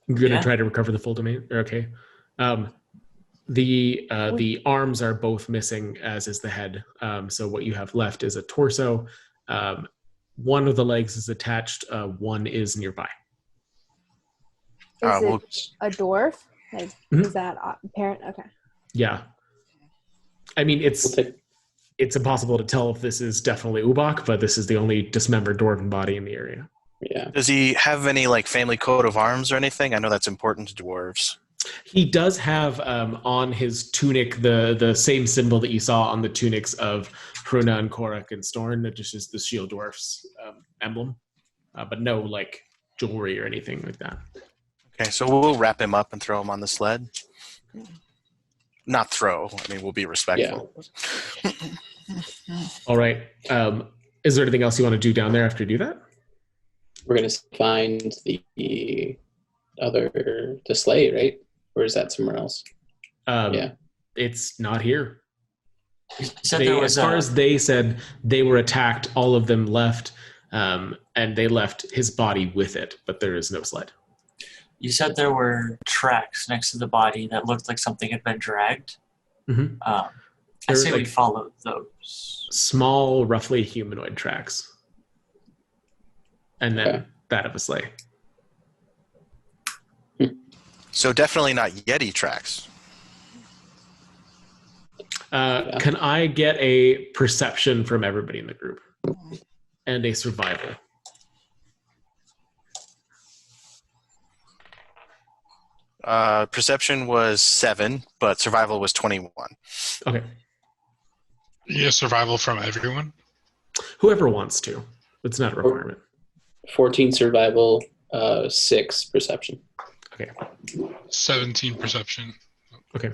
You're going to try to recover the full domain? Okay. The arms are both missing, as is the head. So what you have left is a torso. One of the legs is attached. One is nearby. Is it a dwarf? Like, is that apparent? Okay. Yeah. I mean, it's impossible to tell if this is definitely Ubak, but this is the only dismembered dwarven body in the area. Yeah. Does he have any like family coat of arms or anything? I know that's important to dwarves. He does have on his tunic the same symbol that you saw on the tunics of Hruna and Korak and Storn, that just is the Shield Dwarf's emblem, but no like jewelry or anything like that. Okay, so we'll wrap him up and throw him on the sled. Not throw. I mean, we'll be respectful. Yeah. All right. Is there anything else you want to do down there after you do that? We're going to find the sleigh, right? Or is that somewhere else? It's not here. As far as they said, they were attacked. All of them left, and they left his body with it, but there is no sled. You said there were tracks next to the body that looked like something had been dragged. Mm-hmm. I say we follow those. Small, roughly humanoid tracks. And then that of a sleigh. So definitely not Yeti tracks. Can I get a perception from everybody in the group? And a survival. Perception was 7, but survival was 21. Okay. Yeah, survival from everyone? Whoever wants to. It's not a requirement. 14 survival, 6 perception. Okay. 17 perception. Okay.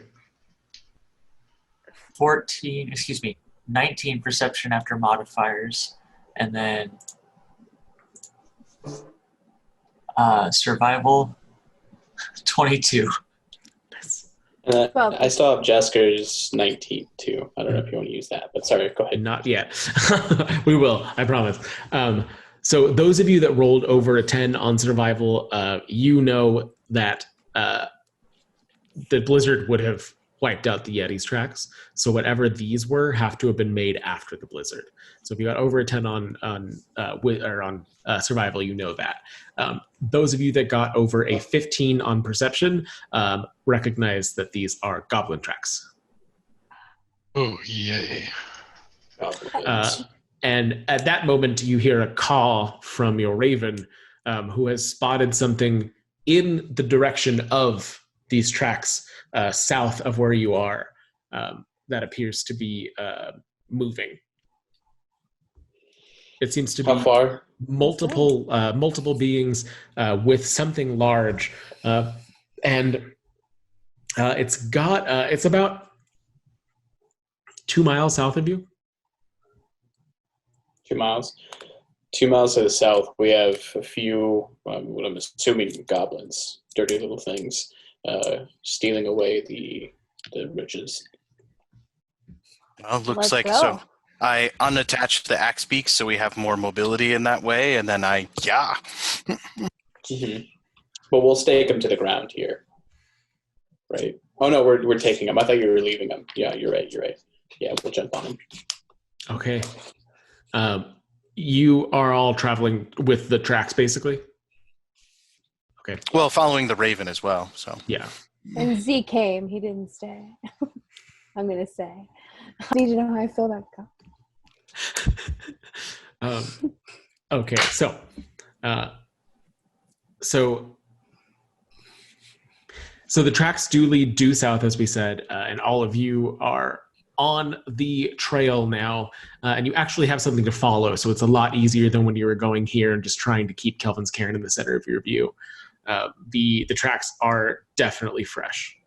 19 perception after modifiers, and then survival 22. I still have Jesker's 19 too. I don't know if you want to use that, but sorry, go ahead. Not yet. We will, I promise. So those of you that rolled over a 10 on survival, you know that the blizzard would have wiped out the Yeti's tracks. So whatever these were have to have been made after the blizzard. So if you got over a 10 on survival, you know that. Those of you that got over a 15 on perception recognize that these are goblin tracks. Oh, yay. And at that moment, you hear a call from your raven, who has spotted something in the direction of these tracks south of where you are that appears to be moving. It seems to be how far? multiple beings with something large, and it's about 2 miles south of you. 2 miles. 2 miles to the south, we have a few, what I'm assuming, goblins, dirty little things, stealing away the riches. Well, looks Let's like go. so. I unattached the axe beak so we have more mobility in that way, and then Mm-hmm. But we'll stake them to the ground here, right? Oh no, we're taking them. I thought you were leaving them. Yeah, you're right. Yeah, we'll jump on them. Okay. You are all traveling with the tracks, basically? Okay. Well, following the Raven as well, so. Yeah. And Z came. He didn't stay. I'm going to say. I need to know how I feel about God. Okay, so the tracks do lead due south, as we said, and all of you are on the trail now, and you actually have something to follow, so it's a lot easier than when you were going here and just trying to keep Kelvin's Cairn in the center of your view. The tracks are definitely fresh.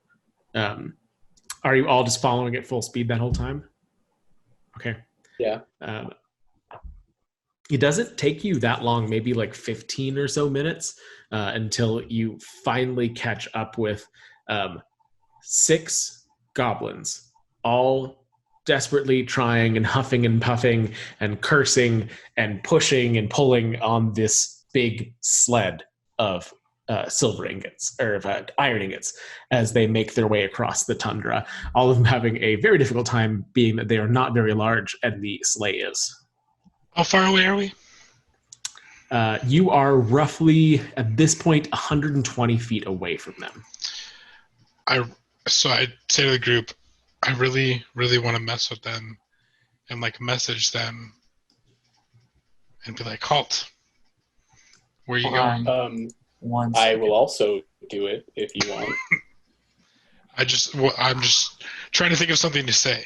Are you all just following at full speed that whole time? Okay. Yeah. It doesn't take you that long, maybe like 15 or so minutes, until you finally catch up with 6 goblins, all desperately trying and huffing and puffing and cursing and pushing and pulling on this big sled of silver ingots, or of iron ingots, as they make their way across the tundra, all of them having a very difficult time, being that they are not very large and the sleigh is. How far away are we? You are roughly, at this point, 120 feet away from them. So I say to the group, I really, really want to mess with them and like message them and be like, halt. Where are you going? I will also do it if you want. I'm just trying to think of something to say.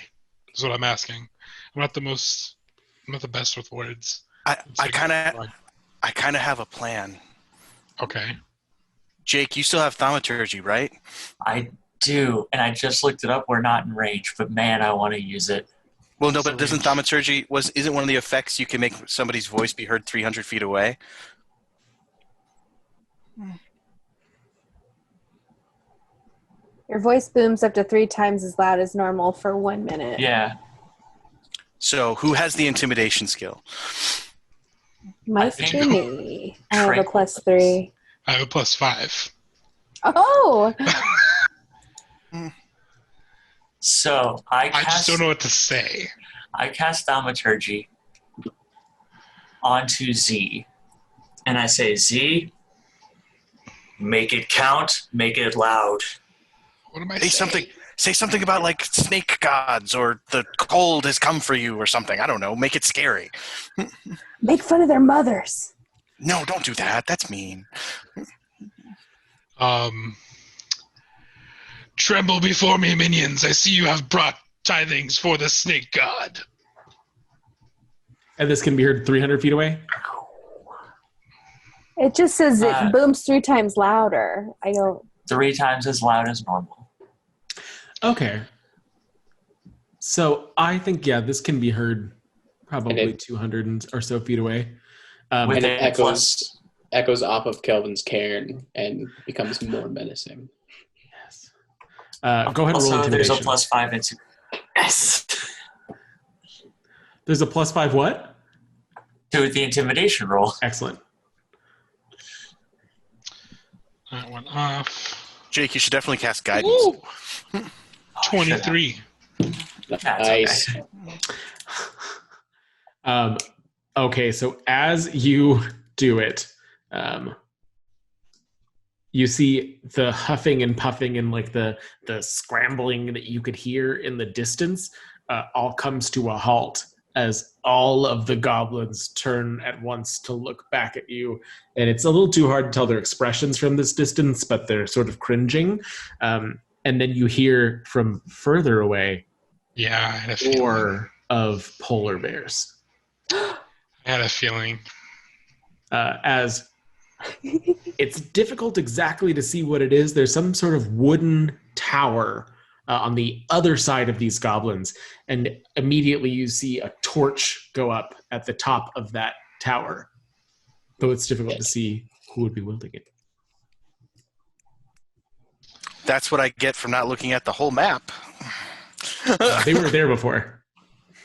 Is what I'm asking. I'm not the best with words. I kind of have a plan. Okay. Jake, you still have thaumaturgy, right? I do, and I just looked it up. We're not in range, but man, I want to use it. Well, no, but doesn't thaumaturgy isn't one of the effects you can make somebody's voice be heard 300 feet away? Your voice booms up to 3 times as loud as normal for 1 minute. Yeah. So, who has the intimidation skill? Must be me. I have a +3. I have a +5. Oh! So I just don't know what to say. I cast Thaumaturgy onto Z, and I say, Z, make it count, make it loud. What am I saying? Say something about like snake gods or the cold has come for you or something. I don't know. Make it scary. Make fun of their mothers. No, don't do that. That's mean. Tremble before me, minions. I see you have brought tithings for the snake god. And this can be heard 300 feet away? It just says it booms 3 times louder. I don't... 3 times as loud as normal. Okay. So I think, this can be heard probably 200 or so feet away. And it echoes off of Kelvin's cairn and becomes more menacing. Yes. Go ahead and roll intimidation. There's a +5 into... Yes! There's a +5 what? To the intimidation roll. Excellent. That went off. Jake, you should definitely cast guidance. 23. Nice. Okay, so as you do it, you see the huffing and puffing and like the scrambling that you could hear in the distance all comes to a halt as all of the goblins turn at once to look back at you. And it's a little too hard to tell their expressions from this distance, but they're sort of cringing. And then you hear from further away, I had a feeling. roar of polar bears. I had a feeling. As it's difficult exactly to see what it is. There's some sort of wooden tower on the other side of these goblins, and immediately you see a torch go up at the top of that tower, though it's difficult to see who would be wielding it. That's what I get for not looking at the whole map. They were there before.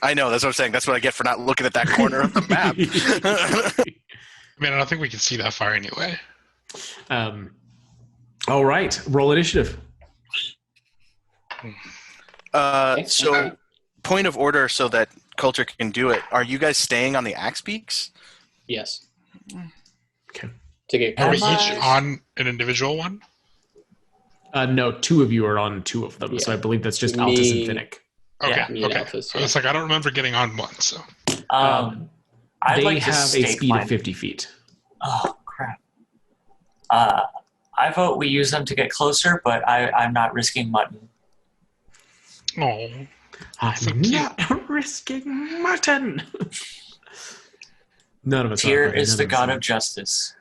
I know, that's what I'm saying. That's what I get for not looking at that corner of the map. Man, I don't think we can see that far anyway. All right, roll initiative. So, point of order so that Culture can do it. Are you guys staying on the axe peaks? Yes. Okay. To get Are we closer. each on an individual one? No, 2 of you are on 2 of them, Yeah. so I believe that's just Me- Altus and Finnick. Okay, Yeah. Me and okay. Alphys, I was like, I don't remember getting on one, so. I'd They like to have a stake speed mine. of 50 feet. Oh, crap. I vote we use them to get closer, but I'm not risking mutton. Oh, I'm So cute. not risking mutton. None of us Tyr are. buddy, is none the us god are. of justice.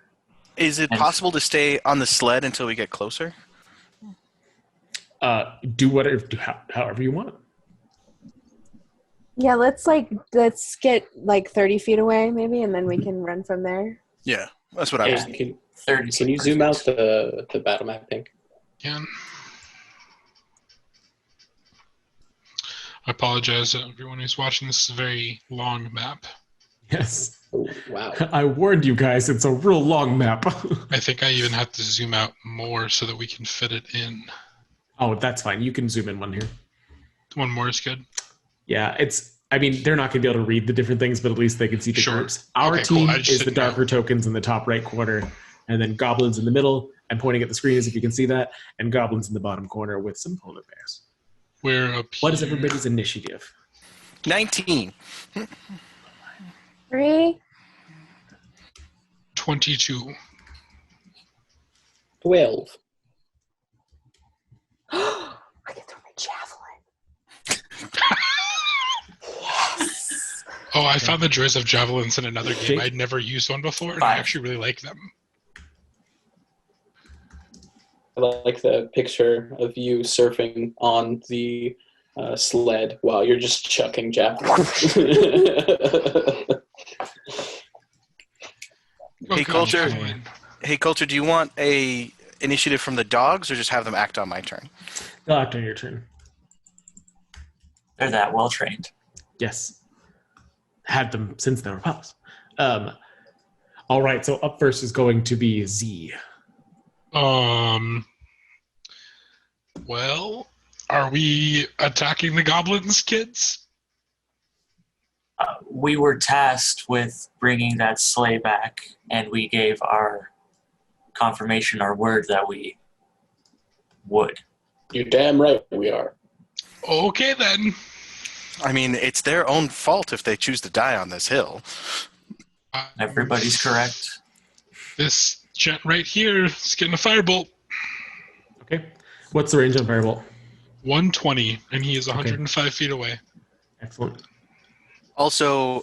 Is it And- possible to stay on the sled until we get closer? Do whatever, however you want. Yeah, let's get like 30 feet away maybe, and then we can run from there. Yeah, that's what I was Hey, thinking. 30. can you zoom out the battle map, Pink? yeah. I apologize to everyone who's watching. This is a very long map. Yes. Oh, wow. I warned you guys, it's a real long map. I think I even have to zoom out more so that we can fit it in. Oh, that's fine. You can zoom in one here. One more is good. Yeah, I mean, they're not going to be able to read the different things, but at least they can see the Sure. groups. Our Okay, cool. team I just is the didn't know. darker tokens in the top right corner, and then goblins in the middle. I'm pointing at the screen as if you can see that, and goblins in the bottom corner with some polar bears. We're up What is here. everybody's initiative? 19. 3. 22. 12. I can throw my javelin. Yes. Oh, I found the joys of javelins in another game. Jake? I'd never used one before, and I 5. actually really like them. I like the picture of you surfing on the sled while you're just chucking javelins. Oh, Hey, God, Culture. javelin. Hey, Culture, do you want a initiative from the dogs or just have them act on my turn? Go after your turn. They're that well trained. Yes. Had them since they were pups. All right, so up first is going to be Z. Well, are we attacking the goblins, kids? We were tasked with bringing that sleigh back, and we gave our confirmation, our word that we would. You're damn right we are. Okay, then. I mean, it's their own fault if they choose to die on this hill. Everybody's correct. This gent right here is getting a firebolt. Okay. What's the range on Firebolt? 120, and he is 105 feet away. Excellent. Also,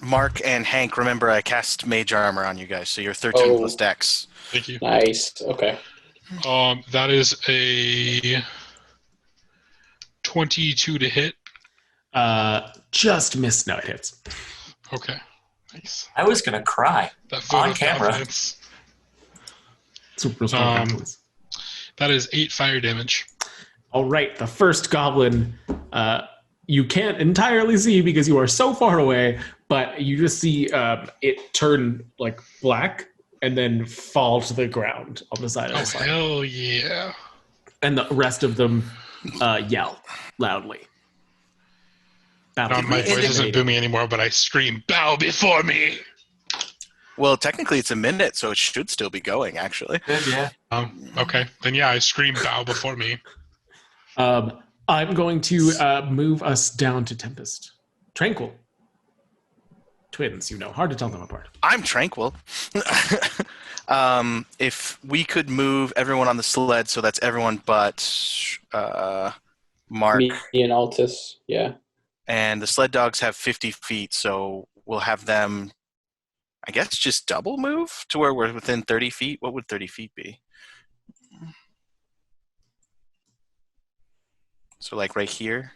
Mark and Hank, remember I cast Mage Armor on you guys, so you're 13 plus Dex. Thank you. Nice. Okay. That is a 22 to hit. Just missed. No, it hits. Okay. Nice. I was going to cry. That vote On of camera. confidence. It's a real strong confidence. That is 8 fire damage. All right, the first goblin you can't entirely see because you are so far away, but you just see it turn like black and then fall to the ground on the side of Oh, the slide. hell yeah. And the rest of them yell loudly. My voice isn't booming anymore, but I scream, "Bow before me!" Well, technically it's a minute, so it should still be going, actually. Good, yeah. Okay. Then yeah, I scream, "Bow before me." I'm going to move us down to Tempest. Tranquil. Twins, hard to tell them apart. I'm tranquil. If we could move everyone on the sled, so that's everyone but Mark. Me and Altus. Yeah. And the sled dogs have 50 feet, so we'll have them, I guess, just double move to where we're within 30 feet. What would 30 feet be? So like right here.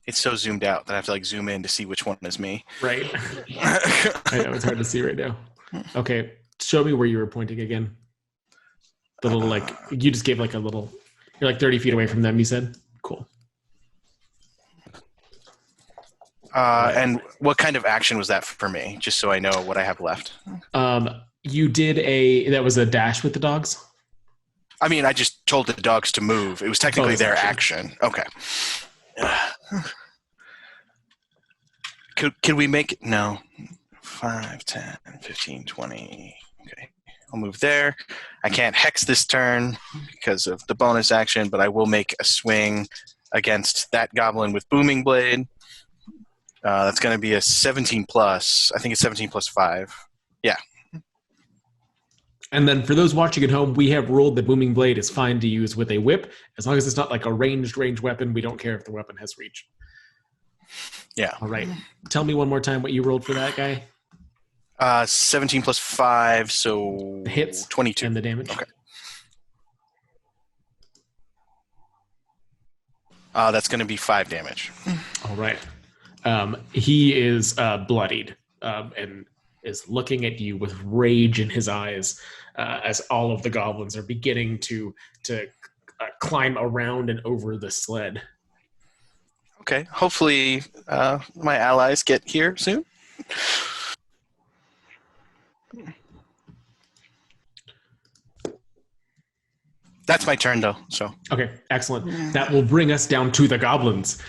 It's so zoomed out that I have to zoom in to see which one is me. Right. I know, it's hard to see right now. Okay, show me where you were pointing again. The little, you just gave a little, you're 30 feet away from them, you said? Cool. And what kind of action was that for me? Just so I know what I have left. You did that was a dash with the dogs? I mean, I just told the dogs to move. It was technically Bonus their action. action. Okay. Could we make it? No. 5, 10, 15, 20. Okay. I'll move there. I can't hex this turn because of the bonus action, but I will make a swing against that goblin with Booming Blade. That's going to be a 17 plus. I think it's 17 plus 5. Yeah. And then for those watching at home, we have ruled that Booming Blade is fine to use with a whip. As long as it's not like a ranged weapon, we don't care if the weapon has reach. Yeah. All right. Tell me one more time what you rolled for that guy. 17 plus 5, so The hits 22. and the damage. Okay. That's going to be 5 damage. All right. He is bloodied and is looking at you with rage in his eyes as all of the goblins are beginning to climb around and over the sled. Okay. Hopefully my allies get here soon. That's my turn, though. So Okay, excellent. That will bring us down to the goblins.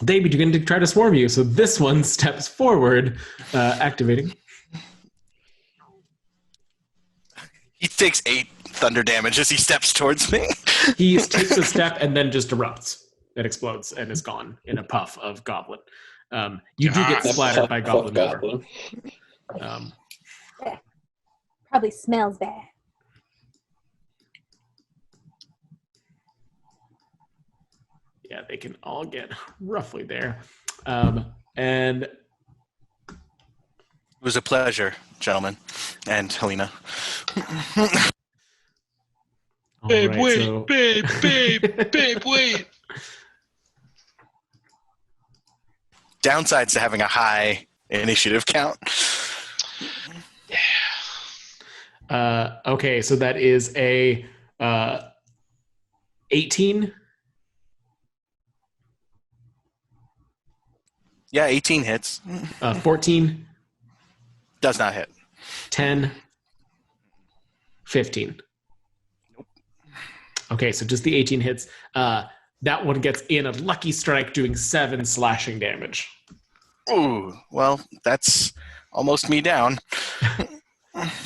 They begin to try to swarm you, so this one steps forward, activating. he takes 8 thunder damage as he steps towards me. He takes a step and then just erupts. It explodes and is gone in a puff of goblin. You do get splattered by goblin gore. Probably smells bad. Yeah, they can all get roughly there. And It was a pleasure, gentlemen, and Helena. Babe, right, wait, so- babe, wait. Downsides to having a high initiative count. Okay, so that is a 18. Yeah, 18 hits. 14, Does not hit. 10, 15. Okay, so just the 18 hits. That one gets in a lucky strike, doing 7 slashing damage. Ooh, well, that's almost me down.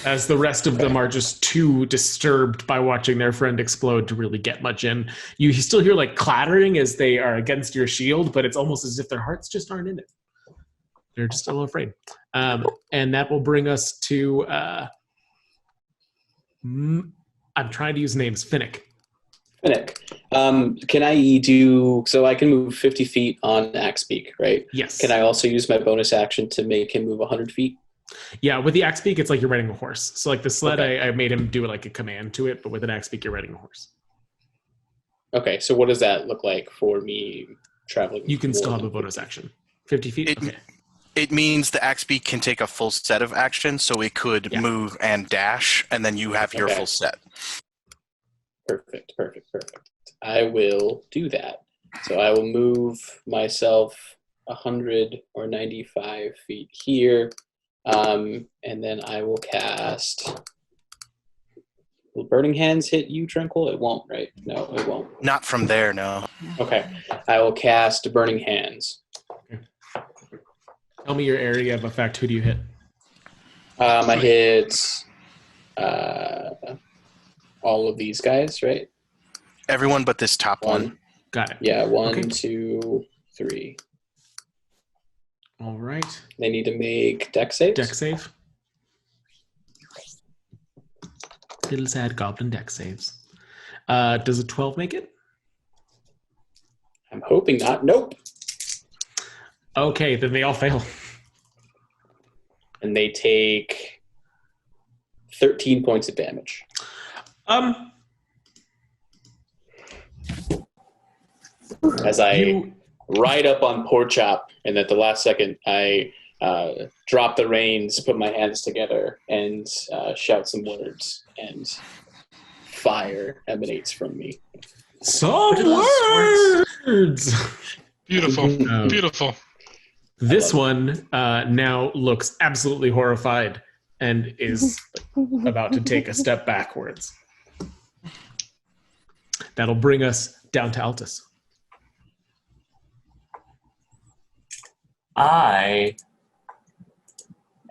As the rest of them are just too disturbed by watching their friend explode to really get much in. You still hear like clattering as they are against your shield, but it's almost as if their hearts just aren't in it. They're just a little afraid. And that will bring us to... I'm trying to use names. Finnick. Finnick. Can I do... So I can move 50 feet on Axe Beak, right? Yes. Can I also use my bonus action to make him move 100 feet? Yeah, with the axe beak, it's like you're riding a horse. So like the sled, Okay. I made him do like a command to it, but with an axe beak, you're riding a horse. Okay, so what does that look like for me traveling? You can still more have a than bonus action. 50 feet? Okay. It means the axe beak can take a full set of actions, so it could move and dash, and then you have your Okay. full set. Perfect. I will do that. So I will move myself 100 or 95 feet here, and then I will cast... Will Burning Hands hit you, Tranquil? It won't, right? No, it won't. Not from there, no. Okay. I will cast Burning Hands. Tell me your area of effect. Who do you hit? I hit all of these guys, right? Everyone but this top one. Got it. Yeah, one, Okay. 2, 3. All right. They need to make deck saves. Deck save. Little sad goblin deck saves. Does a 12 make it? I'm hoping not. Nope. Okay, then they all fail. And they take 13 points of damage. As I ride up on Poor Chop, and at the last second, I drop the reins, put my hands together, and shout some words, and fire emanates from me. Some words. Beautiful. Um, Beautiful. This one now looks absolutely horrified and is about to take a step backwards. That'll bring us down to Altus. I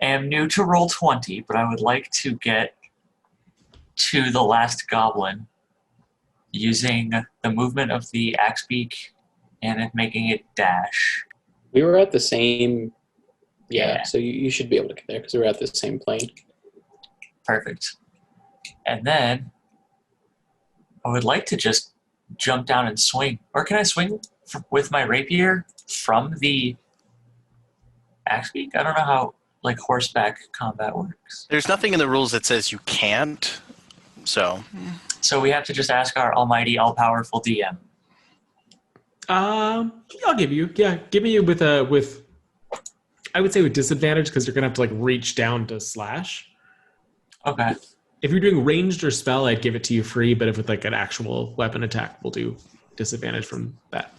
am new to roll 20, but I would like to get to the last goblin using the movement of the axe beak and it making it dash. We were at the same... Yeah. So you should be able to get there because we were at the same plane. Perfect. And then I would like to just jump down and swing. Or can I swing with my rapier from the axe beak? I don't know how horseback combat works. There's nothing in the rules that says you can't. So we have to just ask our almighty, all-powerful DM. I'll give you. Yeah, give me with I would say with disadvantage because you're gonna have to reach down to slash. Okay. If you're doing ranged or spell, I'd give it to you free. But if with an actual weapon attack, we'll do disadvantage from that.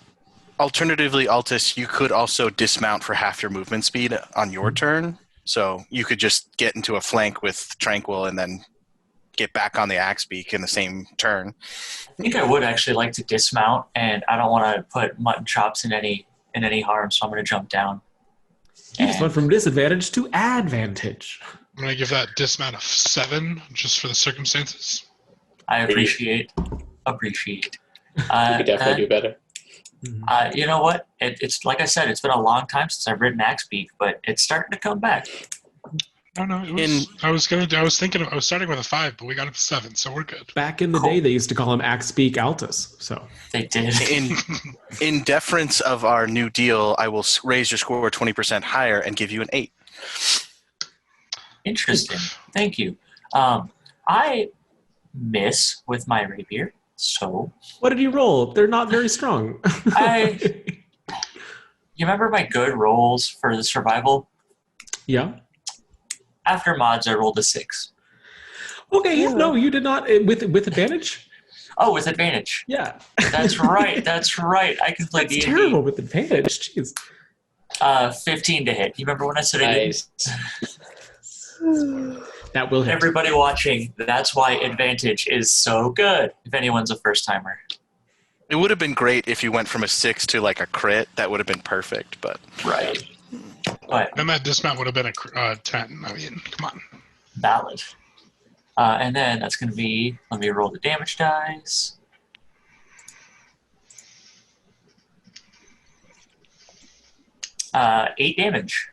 Alternatively, Altus, you could also dismount for half your movement speed on your turn. So you could just get into a flank with Tranquil and then get back on the axe beak in the same turn. I think I would actually like to dismount, and I don't want to put mutton chops in any harm, so I'm going to jump down. You just went from disadvantage to advantage. I'm going to give that dismount a 7 just for the circumstances. I appreciate. You could definitely do better. You know what? It's like I said, it's been a long time since I've ridden axe beak, but it's starting to come back. No. I was starting with a 5, but we got up to 7, so we're good. Back in the day, they used to call him Axe Beak Altus. So they did. In deference of our new deal, I will raise your score 20% higher and give you an 8. Interesting. Thank you. I miss with my rapier. So what did you roll? They're not very strong. You remember my good rolls for the survival? Yeah. After mods, I rolled a 6. Okay, yeah, no, you did not. With advantage? Oh, with advantage. Yeah. That's right. I can play That's D&D. terrible with advantage. Jeez. 15 to hit. You remember when I said Nice. That will hit. Everybody watching, that's why advantage is so good if anyone's a first-timer. It would have been great if you went from a 6 to a crit. That would have been perfect, but... Right. But Then that dismount would have been a 10. I mean, come on. valid. And then that's going to be, let me roll the damage dice. Uh, 8 damage.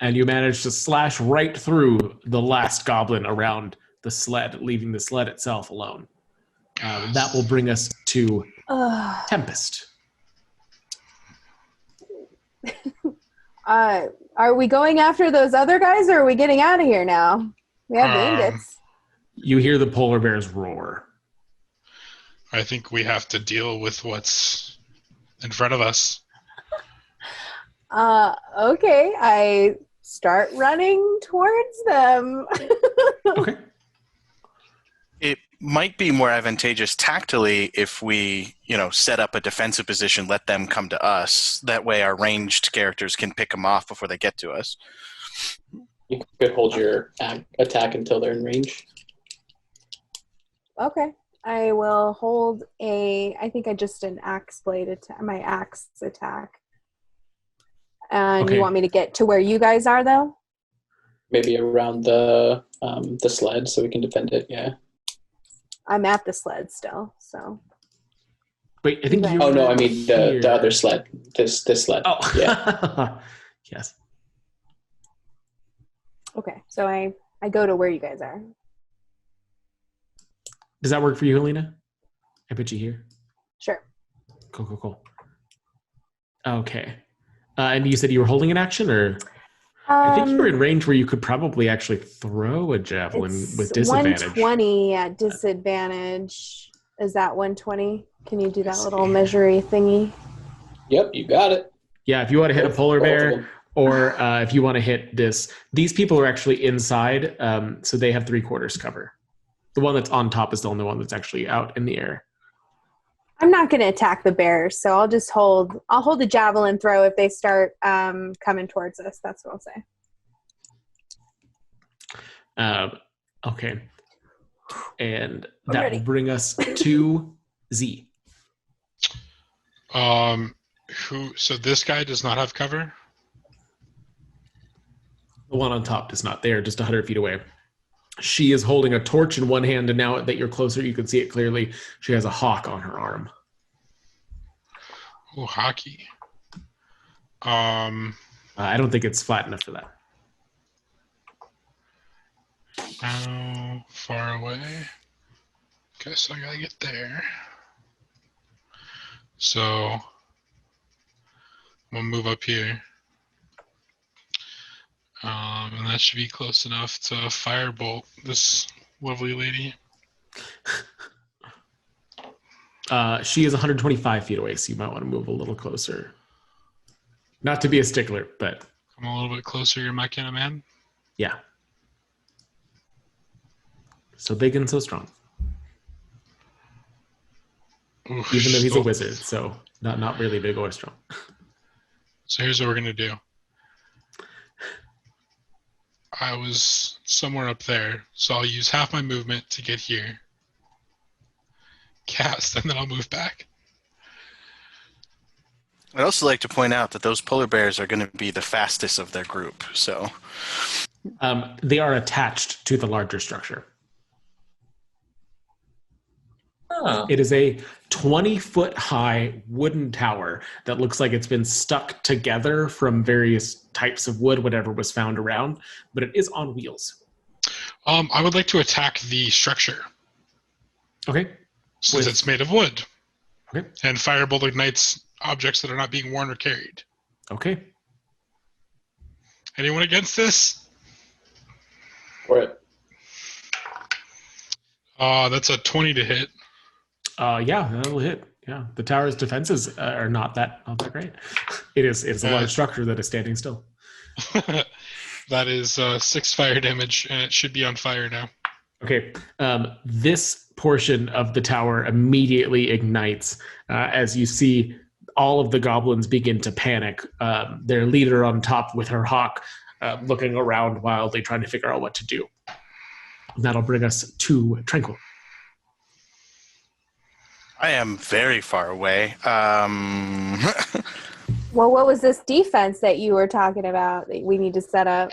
And you manage to slash right through the last goblin around the sled, leaving the sled itself alone. That will bring us to Tempest. Are we going after those other guys, or are we getting out of here now? We have the ingots. You hear the polar bears roar. I think we have to deal with what's in front of us. Okay. I start running towards them. Okay. It might be more advantageous tactically if we, set up a defensive position, let them come to us. That way our ranged characters can pick them off before they get to us. You could hold your attack until they're in range. Okay. I will hold I think I just an axe blade attack, my axe attack. And Okay. You want me to get to where you guys are, though? Maybe around the sled so we can defend it, yeah. I'm at the sled still, so. Wait, I think you. Oh, no, I mean the other sled. This sled. Oh, Yeah. Yes. Okay, so I go to where you guys are. Does that work for you, Helena? I put you here. Sure. Cool. Okay. And you said you were holding an action, or? I think you were in range where you could probably actually throw a javelin with disadvantage. 120 at disadvantage. Is that 120? Can you do that little measurey thingy? Yep, you got it. Yeah, if you want to hit a polar Both of bear, them. or if you want to hit this. These people are actually inside, so they have 3/4 cover. The one that's on top is the only one that's actually out in the air. I'm not going to attack the bears, so I'll just hold the javelin throw if they start coming towards us. That's what I'll say. Okay. And I'm that ready. will bring us to Z. So this guy does not have cover? The one on top does not. They are just 100 feet away. She is holding a torch in one hand, and now that you're closer, you can see it clearly. She has a hawk on her arm. Oh, hockey. I don't think it's flat enough for that. How far away? Okay, so I gotta get there. So I'm gonna move up here. And that should be close enough to firebolt this lovely lady. She is 125 feet away, so you might want to move a little closer. Not to be a stickler, but Come a little bit closer, you're my kind of man. yeah. So big and so strong. Oof, Even though he's a wizard, so not really big or strong. So here's what we're gonna do. I was somewhere up there, so I'll use half my movement to get here. Cast, and then I'll move back. I'd also like to point out that those polar bears are going to be the fastest of their group. So They are attached to the larger structure. Oh. It is a 20-foot high wooden tower that looks like it's been stuck together from various types of wood, whatever was found around, but it is on wheels. I would like to attack the structure, Okay. since it's made of wood. Okay. And firebolt ignites objects that are not being worn or carried. Okay. Anyone against this? For it. That's a 20 to hit. Yeah, that'll hit. Yeah, the tower's defenses are not that great. It's a large structure that is standing still. That is 6 fire damage, and it should be on fire now. Okay, this portion of the tower immediately ignites as you see all of the goblins begin to panic. Their leader on top with her hawk looking around wildly, trying to figure out what to do. That'll bring us to Tranquil. I am very far away. Well, what was this defense that you were talking about that we need to set up?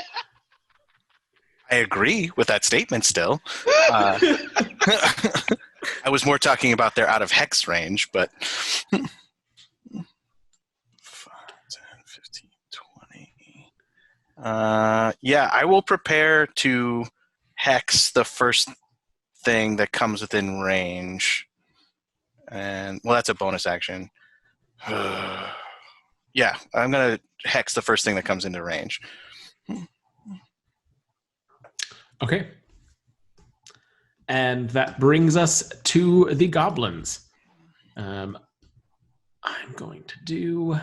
I agree with that statement still. I was more talking about they're out of hex range, but 5, 10, 15, 20. Yeah, I will prepare to hex the first thing that comes within range. And, well, that's a bonus action. Yeah, I'm going to hex the first thing that comes into range. Okay. And that brings us to the goblins. I'm going to do...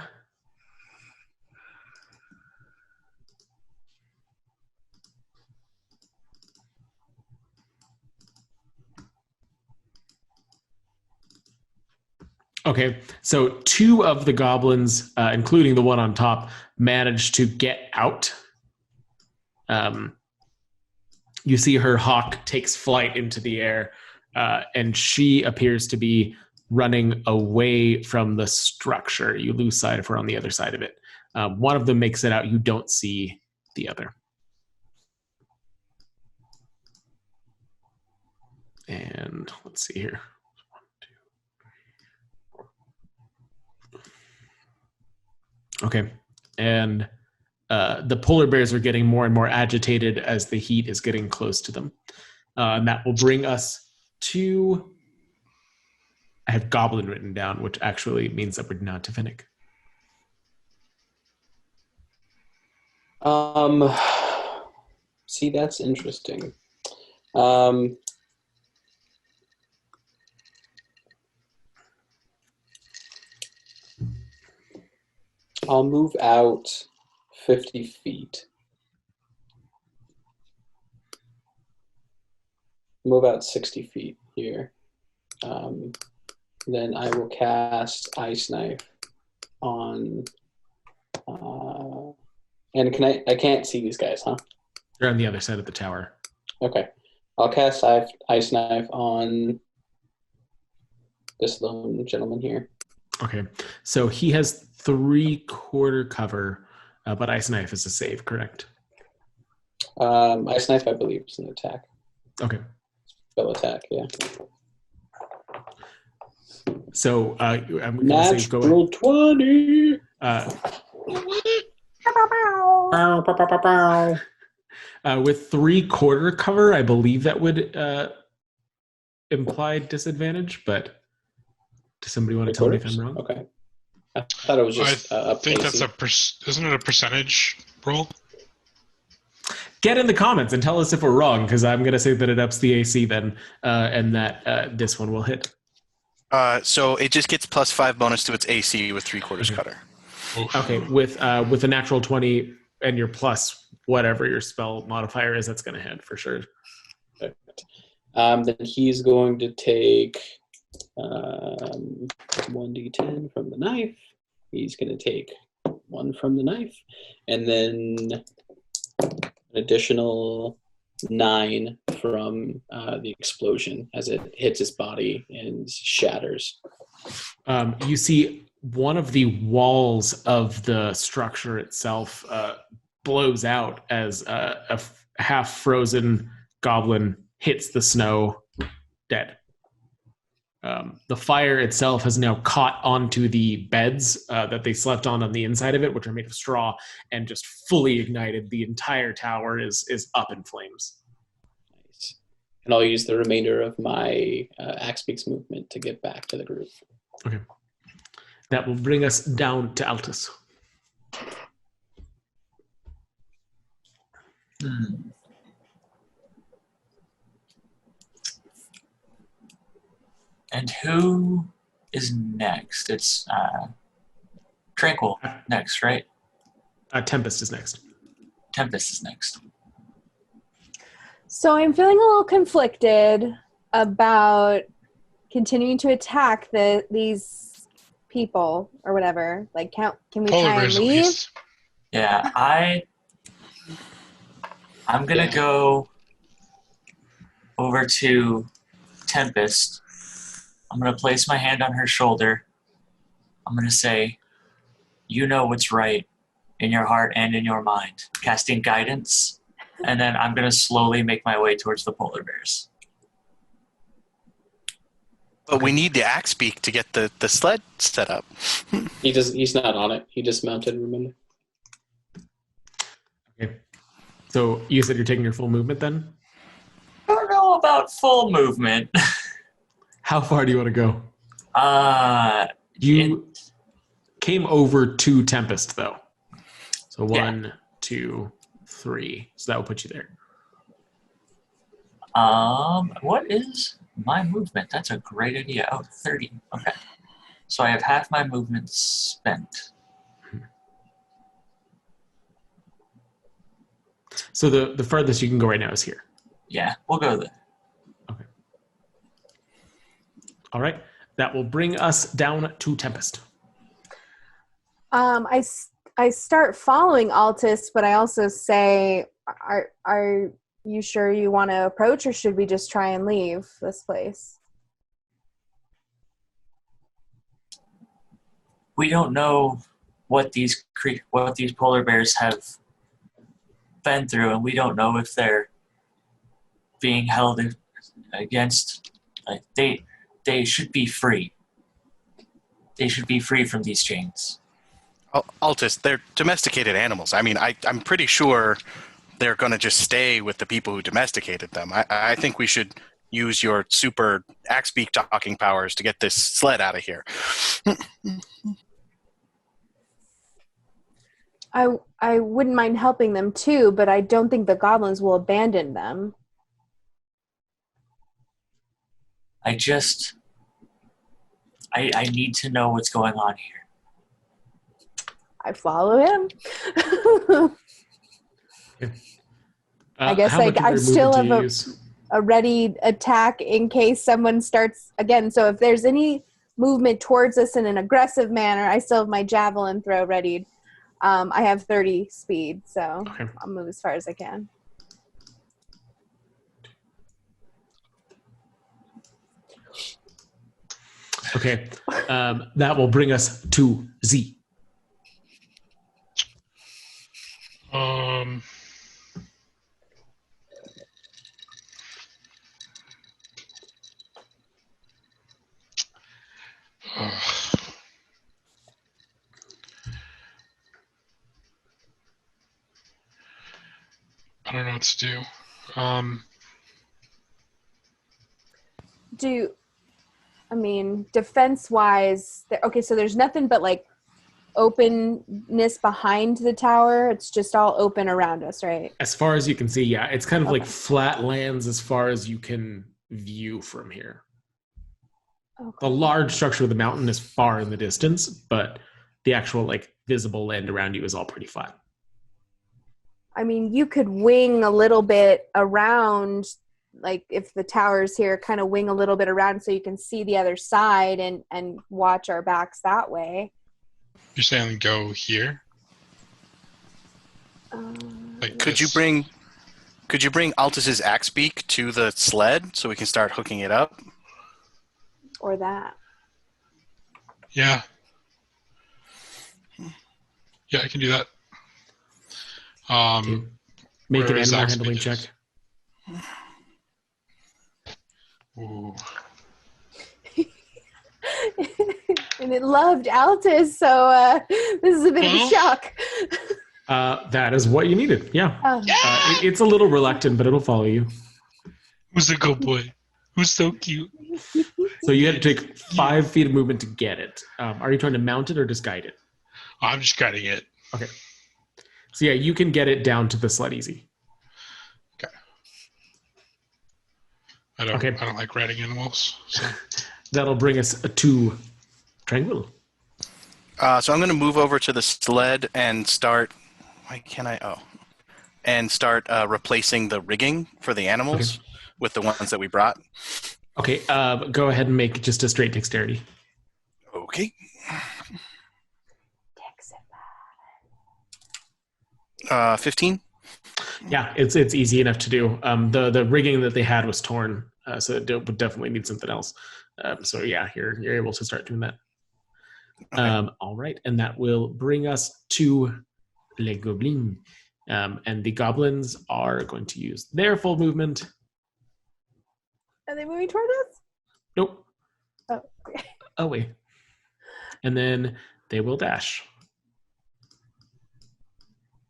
Okay, so 2 of the goblins, including the one on top, managed to get out. You see her hawk takes flight into the air, and she appears to be running away from the structure. You lose sight of her on the other side of it. One of them makes it out. You don't see the other. And let's see here. Okay, and the polar bears are getting more and more agitated as the heat is getting close to them. And that will bring us to... I have goblin written down, which actually means that we're not to Finnick. See, that's interesting. I'll move out 50 feet. Move out 60 feet here. Then I will cast Ice Knife on... and I can't see these guys, huh? They're on the other side of the tower. Okay. I'll cast Ice Knife on this lone gentleman here. Okay, so he has 3/4 cover, but Ice Knife is a save, correct? Ice Knife, I believe, is an attack. Okay. Spell attack, yeah. So I'm going to say go Natural 20! with 3/4 cover, I believe that would imply disadvantage, but does somebody want to tell me if I'm wrong? Okay. I thought it was just I think AC. that's isn't it a percentage roll? Get in the comments and tell us if we're wrong, because I'm going to say that it ups the AC then, and that this one will hit. So it just gets +5 bonus to its AC with 3/4 cutter. Okay, with a natural 20 and your plus whatever your spell modifier is, that's going to hit for sure. Then he's going to take 1d10 from the knife. He's going to take 1 from the knife, and then an additional 9 from the explosion as it hits his body and shatters. You see one of the walls of the structure itself blows out as a half-frozen goblin hits the snow, dead. The fire itself has now caught onto the beds that they slept on the inside of it, which are made of straw, and just fully ignited. The entire tower is up in flames. Nice. And I'll use the remainder of my Axe Beak's movement to get back to the group. Okay. That will bring us down to Altus. And who is next? It's Tranquil next, right? Tempest is next. Tempest is next. So I'm feeling a little conflicted about continuing to attack these people or whatever. Like, can we Polar try and bears, at leave? least. Yeah, I'm gonna go over to Tempest. I'm gonna place my hand on her shoulder. I'm gonna say, "You know what's right in your heart and in your mind." Casting guidance, and then I'm gonna slowly make my way towards the polar bears. But we need the axe beak to get the sled set up. He's not on it. He dismounted, remember? Okay. So you said you're taking your full movement then? I don't know about full movement. How far do you want to go? You came over to Tempest, though. So 1, 2, 3. So that will put you there. What is my movement? That's a great idea. Oh, 30. Okay. So I have half my movement spent. So the furthest you can go right now is here. Yeah, we'll go there. Okay. All right. That will bring us down to Tempest. I start following Altus, but I also say, are you sure you want to approach, or should we just try and leave this place? We don't know what these polar bears have been through, and we don't know if they're being held against. They should be free. They should be free from these chains. Altus, they're domesticated animals. I mean, I'm pretty sure they're going to just stay with the people who domesticated them. I think we should use your super axe beak talking powers to get this sled out of here. I wouldn't mind helping them too, but I don't think the goblins will abandon them. I need to know what's going on here. I follow him. I guess I still have a ready attack in case someone starts again. So if there's any movement towards us in an aggressive manner, I still have my javelin throw readied. I have 30 speed, so I'll move as far as I can. Okay. That will bring us to Z. I don't know what to do. Defense-wise, okay, so there's nothing but like openness behind the tower. It's just all open around us, right? As far as you can see, yeah. It's kind of like flat lands as far as you can view from here. Okay. The large structure of the mountain is far in the distance, but the actual like visible land around you is all pretty flat. I mean, you could wing a little bit around, like if the tower's here, kind of wing a little bit around so you can see the other side and watch our backs that way. You're saying go here? Like Could you bring Altus's axe beak to the sled so we can start hooking it up? Or that. Yeah. Yeah, I can do that. Make an where is animal axe handling beak check. is? Ooh. And it loved Altus, so this is a bit of a shock. That is what you needed. Yeah. It's a little reluctant, but it'll follow you. Who's a good boy? Who's so cute? So you had to take 5 feet of movement to get it. Are you trying to mount it or just guide it? I'm just guiding it. Okay. So yeah, you can get it down to the sled easy. Okay. I don't like riding animals. So. That'll bring us to Tranquil. So I'm going to move over to the sled and start. Why can't I? Oh, and start replacing the rigging for the animals with the ones that we brought. Okay. Go ahead and make just a straight dexterity. Okay. 15. Yeah, it's easy enough to do. The rigging that they had was torn, so it would definitely need something else. So yeah, you're able to start doing that. Okay. All right, and that will bring us to Les Goblins. And the goblins are going to use their full movement. Are they moving toward us? Nope. Oh, okay. Oh, wait. And then they will dash.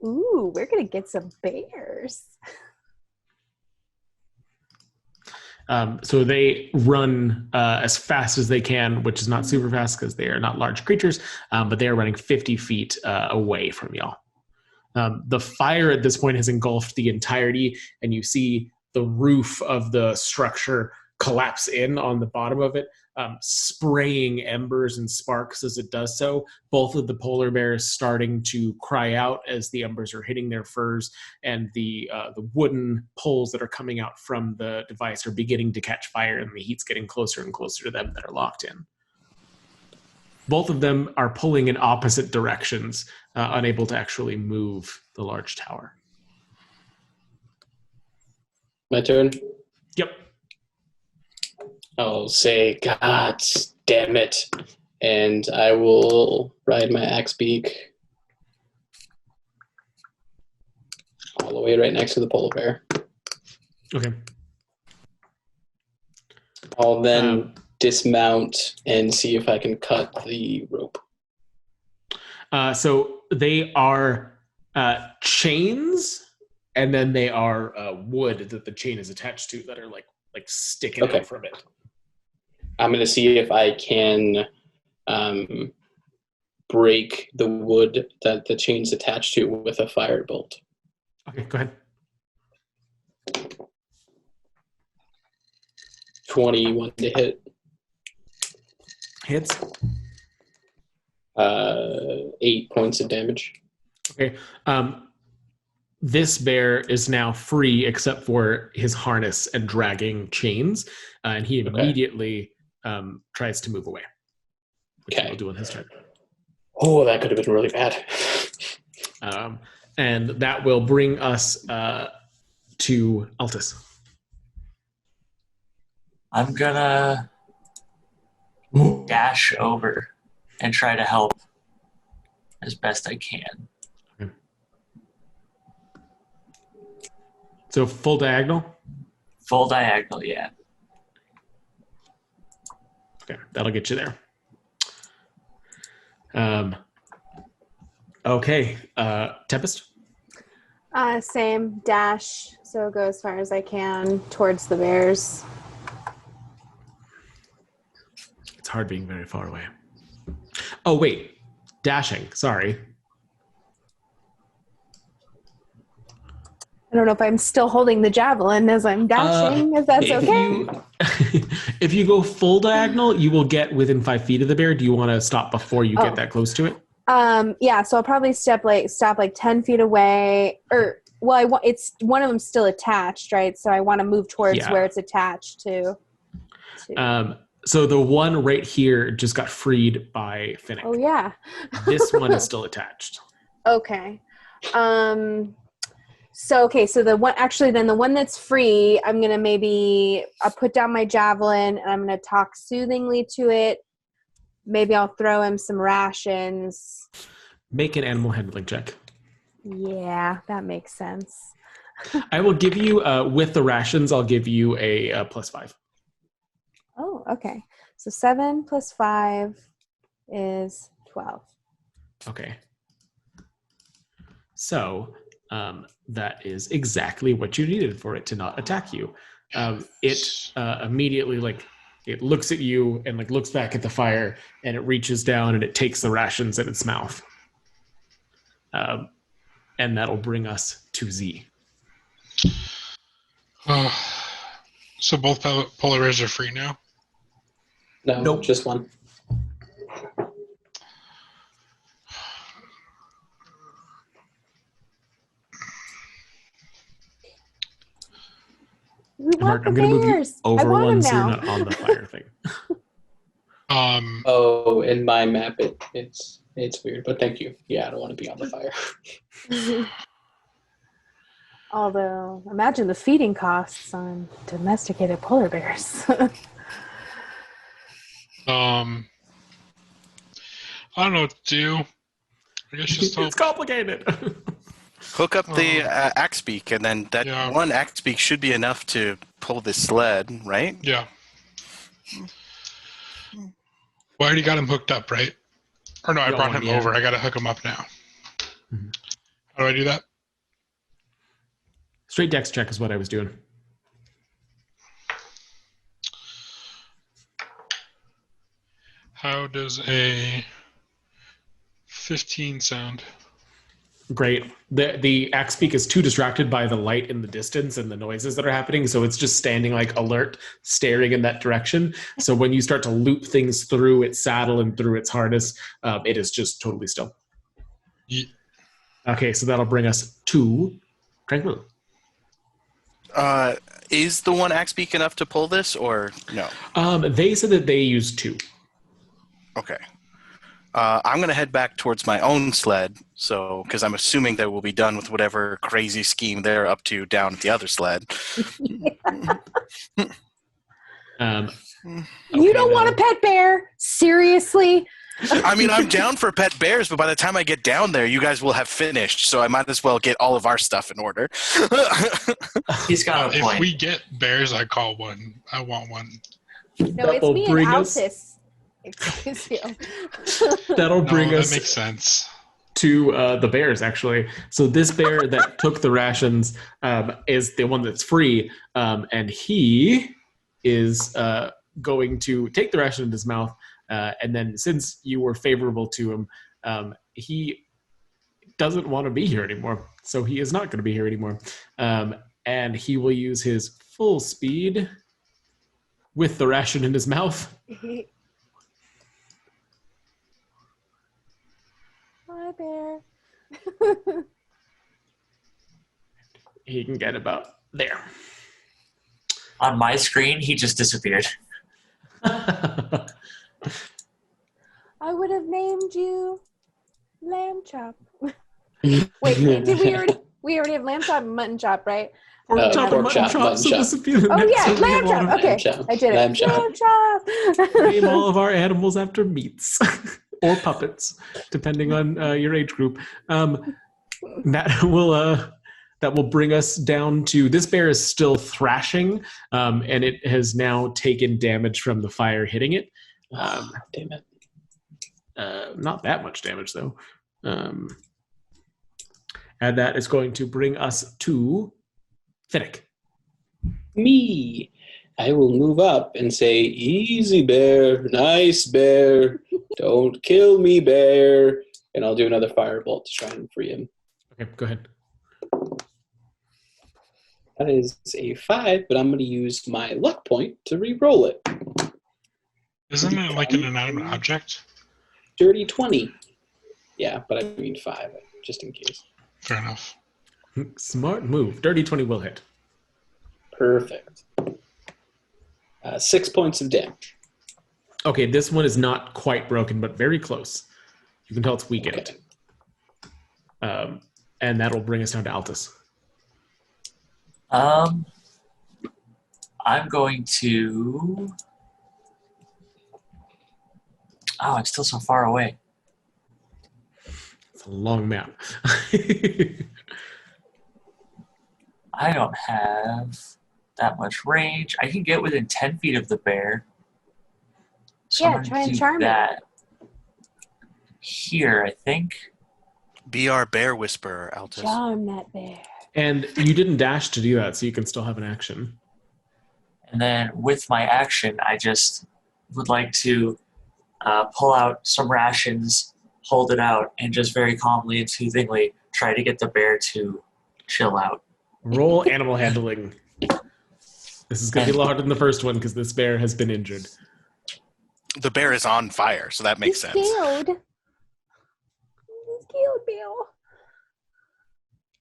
Ooh, we're going to get some bears. So they run as fast as they can, which is not super fast because they are not large creatures, but they are running 50 feet away from y'all. The fire at this point has engulfed the entirety, and you see the roof of the structure collapse in on the bottom of it, spraying embers and sparks as it does so. Both of the polar bears starting to cry out as the embers are hitting their furs, and the wooden poles that are coming out from the device are beginning to catch fire, and the heat's getting closer and closer to them that are locked in. Both of them are pulling in opposite directions, unable to actually move the large tower. My turn? Yep. I'll say, God damn it. And I will ride my axe beak all the way right next to the polar bear. Okay. I'll then dismount and see if I can cut the rope. So they are chains, and then they are wood that the chain is attached to that are like sticking out from it. I'm going to see if I can break the wood that the chain's attached to with a firebolt. Okay, go ahead. 21 to hit. Hits. 8 points of damage. Okay. This bear is now free except for his harness and dragging chains, and he immediately tries to move away, which he'll do on his turn. Oh, that could have been really bad. And that will bring us to Altus. I'm gonna dash over and try to help as best I can. So full diagonal? Full diagonal, yeah. Okay, that'll get you there. Okay, Tempest? Same dash, so go as far as I can towards the bears. It's hard being very far away. Oh, wait. Dashing. Sorry. I don't know if I'm still holding the javelin as I'm dashing, if that's okay. If you go full diagonal, you will get within 5 feet of the bear. Do you want to stop before you get that close to it? Yeah, so I'll probably stop like 10 feet away, or it's one of them still attached, right? So I want to move towards where it's attached to. So the one right here just got freed by Finnick. Oh yeah. This one is still attached. Okay. So the one that's free, I'm gonna I'll put down my javelin and I'm gonna talk soothingly to it. Maybe I'll throw him some rations. Make an animal handling check. Yeah, that makes sense. I will give you, with the rations, I'll give you a +5. Oh, okay. So 7 plus 5 is 12. Okay. So that is exactly what you needed for it to not attack you. It immediately, it looks at you and looks back at the fire, and it reaches down and it takes the rations in its mouth. And that'll bring us to Z. So both polar bears are free now? No, Nope. Just one. Mark, I'm going to move you over one so you're not on the fire thing. Oh, in my map, it's weird, but thank you. Yeah, I don't want to be on the fire. Although, imagine the feeding costs on domesticated polar bears. I don't know what to do. I guess just hope. It's complicated. Hook up the axe beak, and then that one axe beak should be enough to pull this sled, right? Yeah. Well, I already got him hooked up, right? Or no, I brought him over. I got to hook him up now. Mm-hmm. How do I do that? Straight dex check is what I was doing. How does a 15 sound? Great. The axe beak is too distracted by the light in the distance and the noises that are happening, so it's just standing alert, staring in that direction. So when you start to loop things through its saddle and through its harness, it is just totally still. Yeah. Okay, so that'll bring us to Tranquil. Is the one axe beak enough to pull this, or no? They said that they used 2. Okay. I'm going to head back towards my own sled, because I'm assuming that we'll be done with whatever crazy scheme they're up to down at the other sled. You don't want a pet bear? Seriously? I mean, I'm down for pet bears, but by the time I get down there, you guys will have finished, so I might as well get all of our stuff in order. He's got a point. If we get bears, I call one. I want one. No, it's me and Altus. Excuse you. That'll bring us. That makes sense. To the bears, actually. So this bear that took the rations is the one that's free, and he is going to take the ration in his mouth, and then since you were favorable to him, he doesn't want to be here anymore. So he is not going to be here anymore. And he will use his full speed with the ration in his mouth. Hi, bear. He can get about there. On my screen, he just disappeared. I would have named you Lamb Chop. Wait, did we already have Lamb Chop and Mutton Chop, right? Pork chop or pork mutton chop, chop. mutton So chop. this would be the Oh next yeah, one we have lamb on chop. our- Okay, Lamb chop. I did it. Lamb chop. Lamb chop. Name all of our animals after meats or puppets, depending on your age group. That will bring us down to this bear is still thrashing, and it has now taken damage from the fire hitting it. Damn it. Not that much damage though. And that is going to bring us to Finnick. Me. I will move up and say, easy bear, nice bear, don't kill me bear. And I'll do another firebolt to try and free him. Okay, go ahead. That is a 5, but I'm going to use my luck point to re-roll it. Isn't it like an inanimate object? Dirty 20. Yeah, but I mean 5, just in case. Fair enough. Smart move. Dirty 20 will hit. Perfect. 6 points of damage. Okay, this one is not quite broken, but very close. You can tell it's weakened. Okay. And that'll bring us down to Altus. I'm going to... Oh, it's still so far away. It's a long map. I don't have that much range. I can get within 10 feet of the bear. So Yeah, I'm gonna try and do charm it. that here, I think. Be our bear whisperer, Altus. Charm that bear. And you didn't dash to do that, so you can still have an action. And then with my action, I just would like to pull out some rations, hold it out, and just very calmly and soothingly try to get the bear to chill out. Roll animal handling. This is going to be a lot harder than the first one because this bear has been injured. The bear is on fire, so that makes He's sense. killed. He's killed, Bill.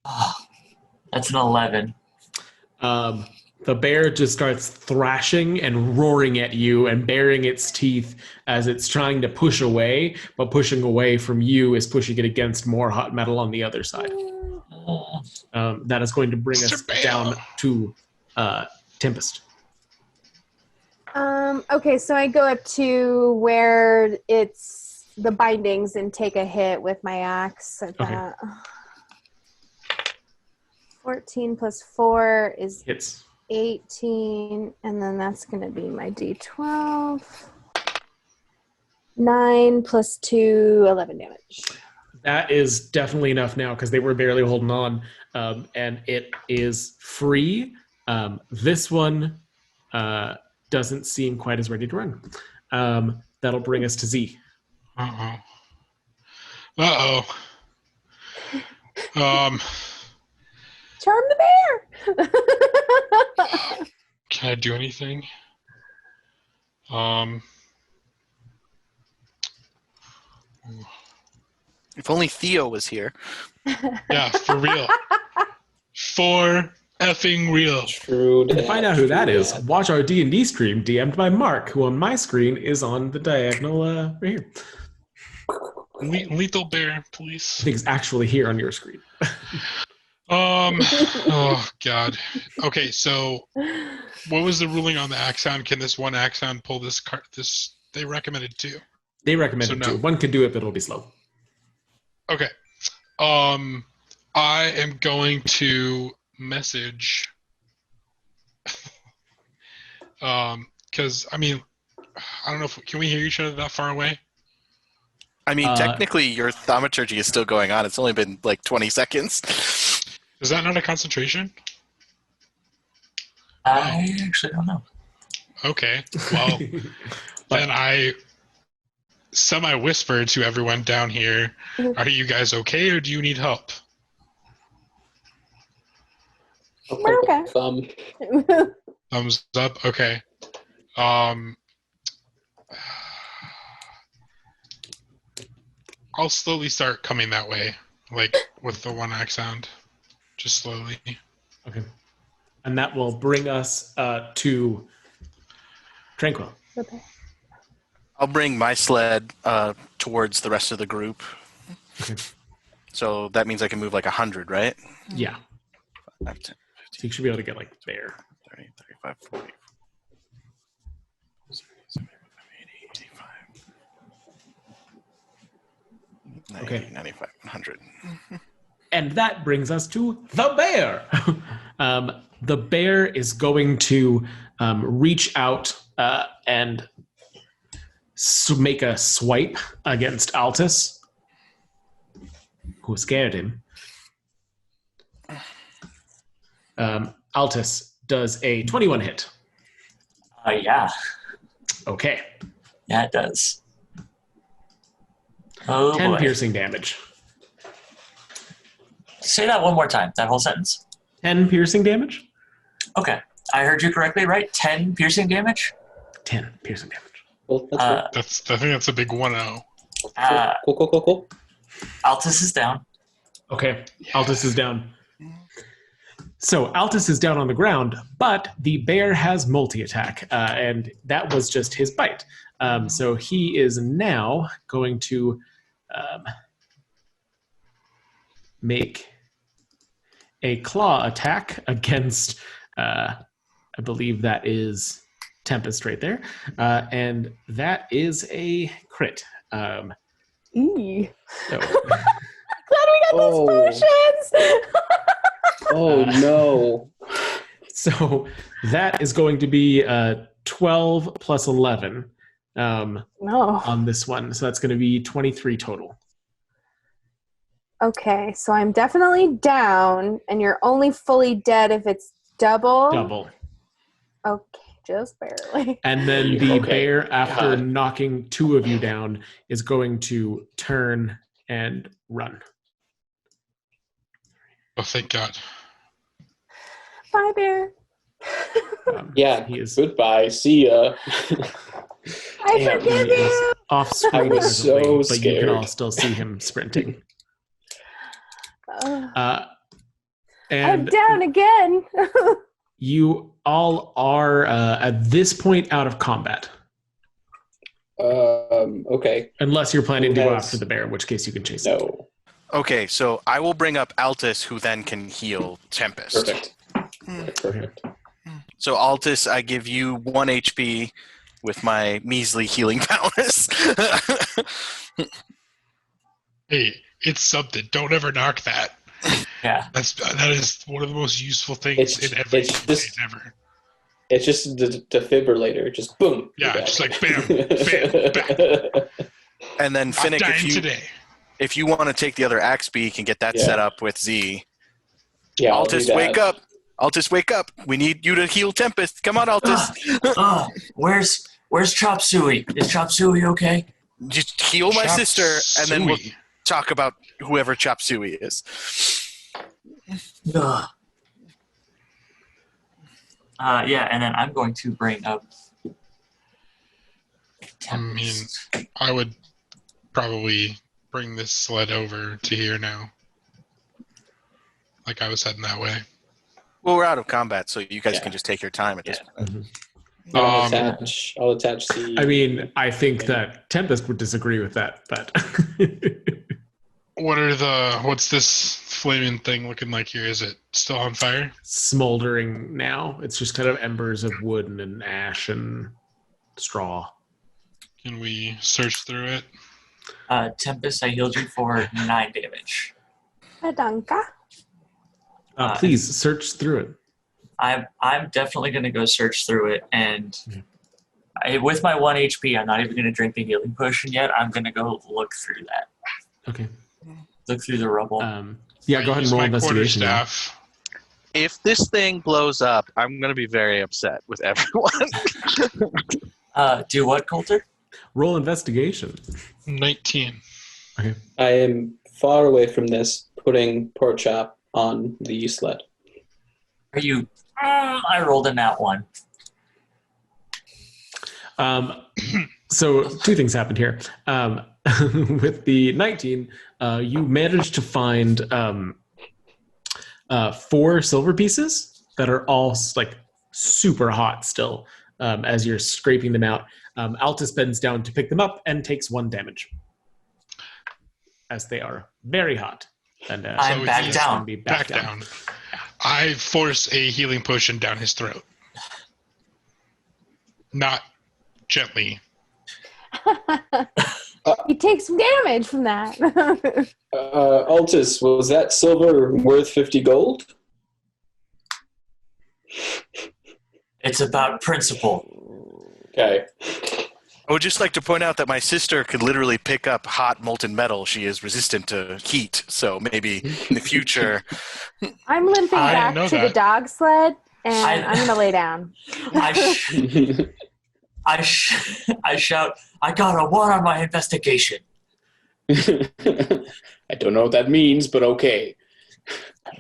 Oh, that's an 11. The bear just starts thrashing and roaring at you and baring its teeth as it's trying to push away, but pushing away from you is pushing it against more hot metal on the other side. That is going to bring us Mr. Bear. down to Tempest. Okay, so I go up to where it's the bindings and take a hit with my axe at Okay. that. 14 plus 4 is Hits. 18, and then that's going to be my D12. 9 plus 2, 11 damage. That is definitely enough now because they were barely holding on, and it is free. This one doesn't seem quite as ready to run. That'll bring us to Z. Uh-oh. Uh-oh. Charm the bear! Can I do anything? If only Theo was here. Yeah, for real. For effing real. True. To find out who that is, watch our D&D stream DM'd by Mark, who on my screen is on the diagonal right here. Lethal bear, I please. think it's actually here on your screen. Oh god. Okay, so what was the ruling on the Axon? Can this one Axon pull this card? This they recommended two. They recommend So it no. too. One could do it, but it'll be slow. Okay. I am going to message. Because I mean, I don't know if can we hear each other that far away? I mean, technically, your thaumaturgy is still going on. It's only been like 20 seconds. Is that not a concentration? I actually don't know. Okay. Well, then I semi-whisper to everyone down here, are you guys okay or do you need help? We're okay. Thumbs up? Okay. I'll slowly start coming that way, like with the one axe sound. Just slowly. Okay. And that will bring us to Tranquil. Okay. I'll bring my sled towards the rest of the group. Okay. So that means I can move like 100, right? Yeah. 5, 10, So you should be able to get like there. 30, 35, 40. 70, 80, 85. 90, Okay. 95, 100. And that brings us to the bear. The bear is going to reach out and make a swipe against Altus, who scared him. Altus does a 21 hit. Yeah. Okay. Yeah, it does. Oh, 10 boy. piercing damage. Say that one more time, that whole sentence. 10 piercing damage? Okay. I heard you correctly, right? 10 piercing damage? 10 piercing damage. Cool. That's I think that's a big 1-0. cool. Altus is down. Okay, Altus is down. So Altus is down on the ground, but the bear has multi-attack, and that was just his bite. So he is now going to make a claw attack against, I believe that is Tempest right there, and that is a crit. Eee. So, Glad we got those potions. Oh no. so that is going to be 12 plus 11 No. on this one. So that's going to be 23 total. Okay, so I'm definitely down, and you're only fully dead if it's double. Double. Okay, just barely. And then the Okay. bear, after God. knocking two of you down, is going to turn and run. Oh, thank God. Bye, bear. Yeah. He is Goodbye. See ya. I Damn, forgive he is you. off screen I was so presently, but you can scared. all still see him sprinting. I'm And down again. you all are at this point out of combat, Okay. unless you're planning to go Yes. after the bear, in which case you can chase it. No. Okay, so I will bring up Altus, who then can heal Tempest. Perfect. Perfect. So Altus, I give you 1 HP with my measly healing bonus. Hey, it's something. Don't ever knock that. Yeah. That is one of the most useful things in every it's campaign just- ever. It's just the defibrillator. Just boom. Yeah, you're back. just like bam, bam, bam. And then I'm Finnick, dying today. if you want to take the other axe beak and get that Yeah. set up with Z, Yeah, I'll do Altus, that. wake up. Altus, wake up. We need you to heal Tempest. Come on, Altus. Oh, where's Chop Suey? Is Chop Suey okay? Just heal my Chop sister, and then we'll suey. talk about whoever Chop Suey is. Ugh. Yeah, and then I'm going to bring up I mean, Tempest. I would probably bring this sled over to here now. Like I was heading that way. Well, we're out of combat, so you guys Yeah. can just take your time at this point. I'll attach the. I mean, I think that Tempest would disagree with that, but What's this flaming thing looking like here? Is it still on fire? smoldering now. It's just kind of embers of wood and ash and straw. Can we search through it? Tempest, I healed you for 9 damage. Danka. Please search through it. I'm definitely going to go search through it, and with my 1 HP, I'm not even going to drink the healing potion yet. I'm going to go look through that. Okay. Look through the rubble. Yeah, go ahead and Use roll my investigation. now. quarterstaff. If this thing blows up, I'm going to be very upset with everyone. Do what, Coulter? Roll investigation. 19. Okay. I am far away from this, putting pork chop on the sled. Are you? I rolled a nat 1. So two things happened here. With the 19, you managed to find 4 silver pieces that are all like super hot still. As you're scraping them out, Altus bends down to pick them up and takes 1 damage, as they are very hot. And I'm So back he's down. Be Back down. I force a healing potion down his throat. Not gently. He takes some damage from that. Altus, was that silver worth 50 gold? It's about principle. Okay. I would just like to point out that my sister could literally pick up hot molten metal. She is resistant to heat, so maybe in the future. I'm limping I back know to the that. dog sled, and I'm going to lay down. I shout, I got a 1 on my investigation. I don't know what that means, but okay.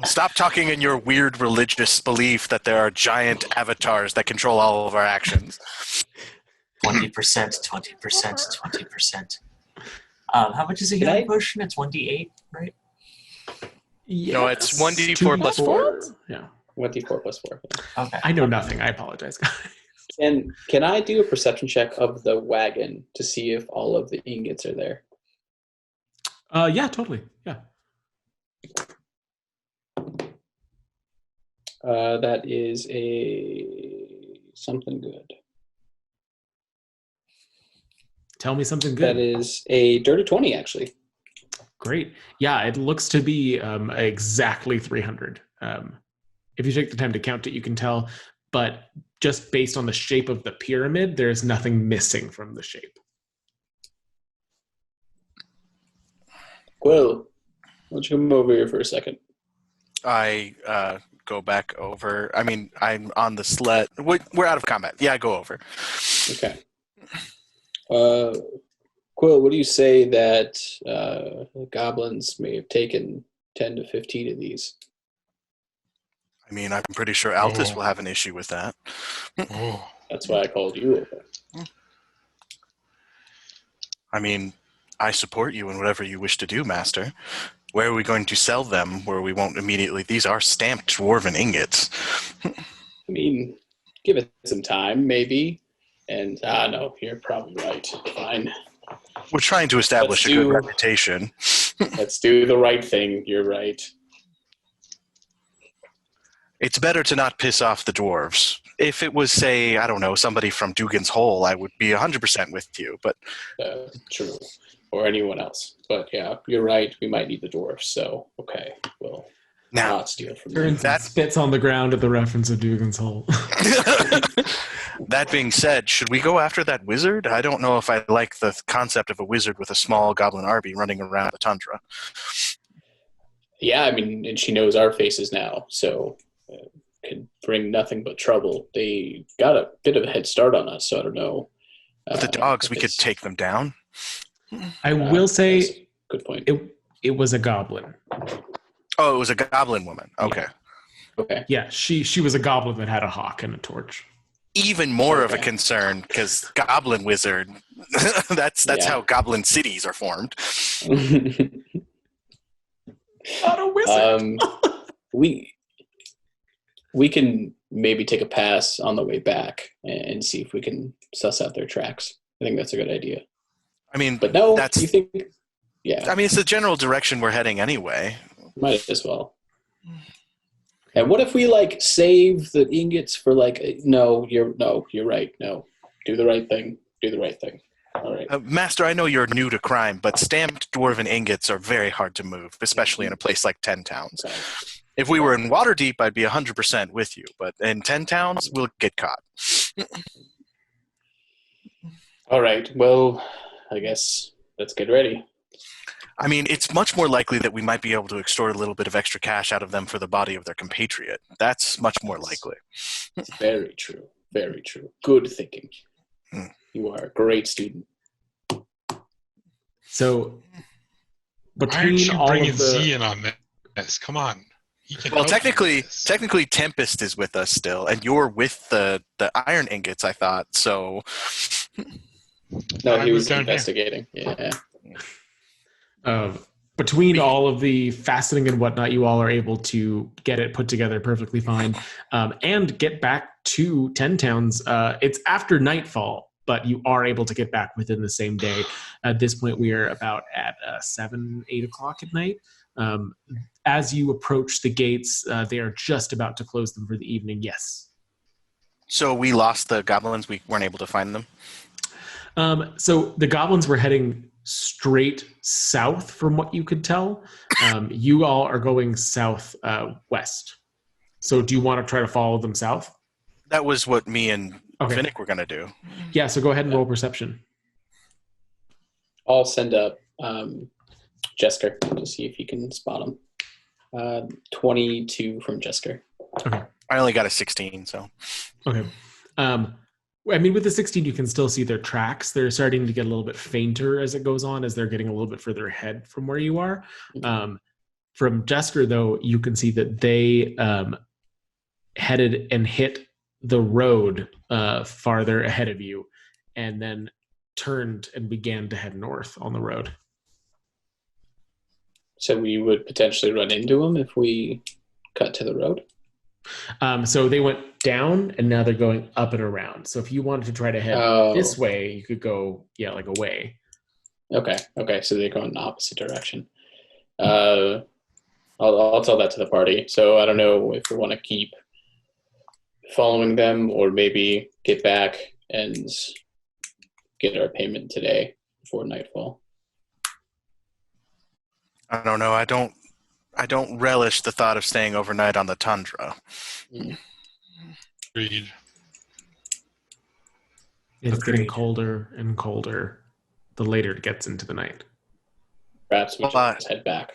Stop talking in your weird religious belief that there are giant avatars that control all of our actions. 20%, 20%, 20%. How much is a healing potion? It's 1d8, right? No, it's 1d4 plus 4. Yeah. 1d4 plus 4. Okay. I know nothing. I apologize, guys. And can I do a perception check of the wagon to see if all of the ingots are there? Yeah, totally. Yeah. That is a something good. Tell me something good. That is a dirty 20, actually. Great. Yeah, it looks to be exactly 300. If you take the time to count it, you can tell. But just based on the shape of the pyramid, there's nothing missing from the shape. Quill, why don't you come over here for a second? I go back over. I mean, I'm on the sled. We're out of combat. Yeah, I go over. Okay. Quill, what do you say that the goblins may have taken 10 to 15 of these? I mean, I'm pretty sure Altus will have an issue with that. Oh. That's why I called you over. I mean, I support you in whatever you wish to do, Master. Where are we going to sell them where we won't immediately... These are stamped dwarven ingots. I mean, give it some time, maybe. And, no, you're probably right. Fine. We're trying to establish a good reputation. Let's do the right thing. You're right. It's better to not piss off the dwarves. If it was, say, I don't know, somebody from Dugan's Hole, I would be 100% with you, but... True. Or anyone else. But, yeah, you're right. We might need the dwarves, so, okay. We'll not steal from them. That spits on the ground at the reference of Dugan's Hole. That being said, should we go after that wizard? I don't know if I like the concept of a wizard with a small goblin army running around the tundra. Yeah, I mean, and she knows our faces now, so... could bring nothing but trouble. They got a bit of a head start on us, so I don't know. With the dogs, we could take them down. I will say, good point. It was a goblin. Oh, it was a goblin woman. Okay. Okay. Yeah, she was a goblin that had a hawk and a torch. Even more of a concern because goblin wizard. that's how goblin cities are formed. Not a wizard. We can maybe take a pass on the way back and see if we can suss out their tracks. I think that's a good idea. I mean, but no, that's. You think? Yeah. I mean, it's the general direction we're heading anyway. Might as well. And what if we save the ingots for no, you're right. No, do the right thing. Do the right thing. All right. Master, I know you're new to crime, but stamped dwarven ingots are very hard to move, especially in a place like 10 towns. Okay. If we were in Waterdeep, I'd be 100% with you, but in 10 towns, we'll get caught. All right. Well, I guess let's get ready. I mean, it's much more likely that we might be able to extort a little bit of extra cash out of them for the body of their compatriot. That's much more likely. Very true. Very true. Good thinking. You are a great student. So, between all of the... Z in on this? Come on. Well, technically, Tempest is with us still, and you're with the iron ingots, I thought, so... No, he was investigating. Yeah. Between all of the faceting and whatnot, you all are able to get it put together perfectly fine and get back to 10 towns. It's after nightfall, but you are able to get back within the same day. At this point, we are about at 7, 8 o'clock at night. As you approach the gates, they are just about to close them for the evening. Yes. So we lost the goblins. We weren't able to find them. So the goblins were heading straight south from what you could tell. You all are going south west. So do you want to try to follow them south? That was what me and Okay. Finnick were going to do. Yeah, so go ahead and roll perception. I'll send up Jesker to see if he can spot him. 22 from Jesker. Okay. I only got a 16, so. Okay. I mean, with the 16, you can still see their tracks. They're starting to get a little bit fainter as it goes on, as they're getting a little bit further ahead from where you are. From Jesker, though, you can see that they headed and hit the road farther ahead of you, and then turned and began to head north on the road. So we would potentially run into them if we cut to the road? So they went down, and now they're going up and around. So if you wanted to try to head this way, you could go, like away. Okay. So they're going in the opposite direction. I'll tell that to the party. So I don't know if we want to keep following them or maybe get back and get our payment today before nightfall. I don't know. I don't relish the thought of staying overnight on the tundra. Agreed. It's getting colder and colder the later it gets into the night. Perhaps we just head back.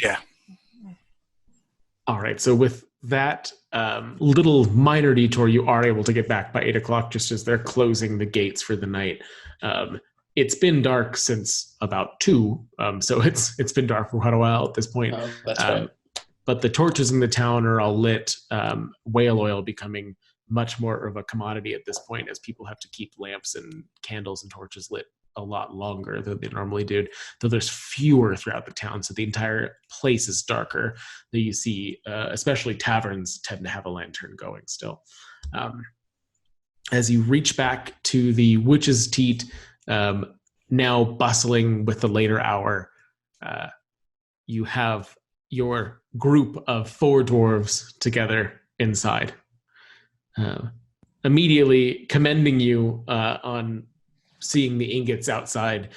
Yeah. All right. So with that little minor detour, you are able to get back by 8 o'clock, just as they're closing the gates for the night. It's been dark since about 2, so it's been dark for quite a while at this point. Oh, that's right. But the torches in the town are all lit. Whale oil becoming much more of a commodity at this point, as people have to keep lamps and candles and torches lit a lot longer than they normally do, though there's fewer throughout the town, so the entire place is darker. That you see, especially taverns tend to have a lantern going still. As you reach back to the Witch's Teat, now bustling with the later hour, you have your group of 4 dwarves together inside, immediately commending you on seeing the ingots outside.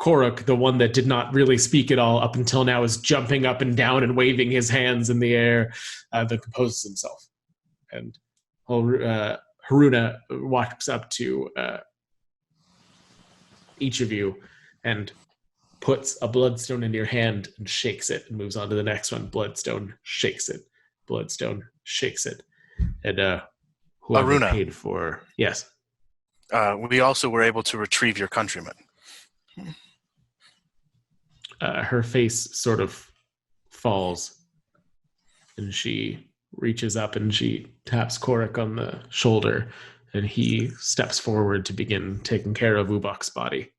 Koruk, the one that did not really speak at all up until now, is jumping up and down and waving his hands in the air, that composes himself. And Haruna walks up to each of you and puts a bloodstone in your hand and shakes it, and moves on to the next one. Bloodstone, shakes it. Bloodstone, shakes it. And whoever Haruna paid for... Yes. We also were able to retrieve your countrymen. Her face sort of falls, and she reaches up and she taps Koruk on the shoulder, and he steps forward to begin taking care of Ubak's body,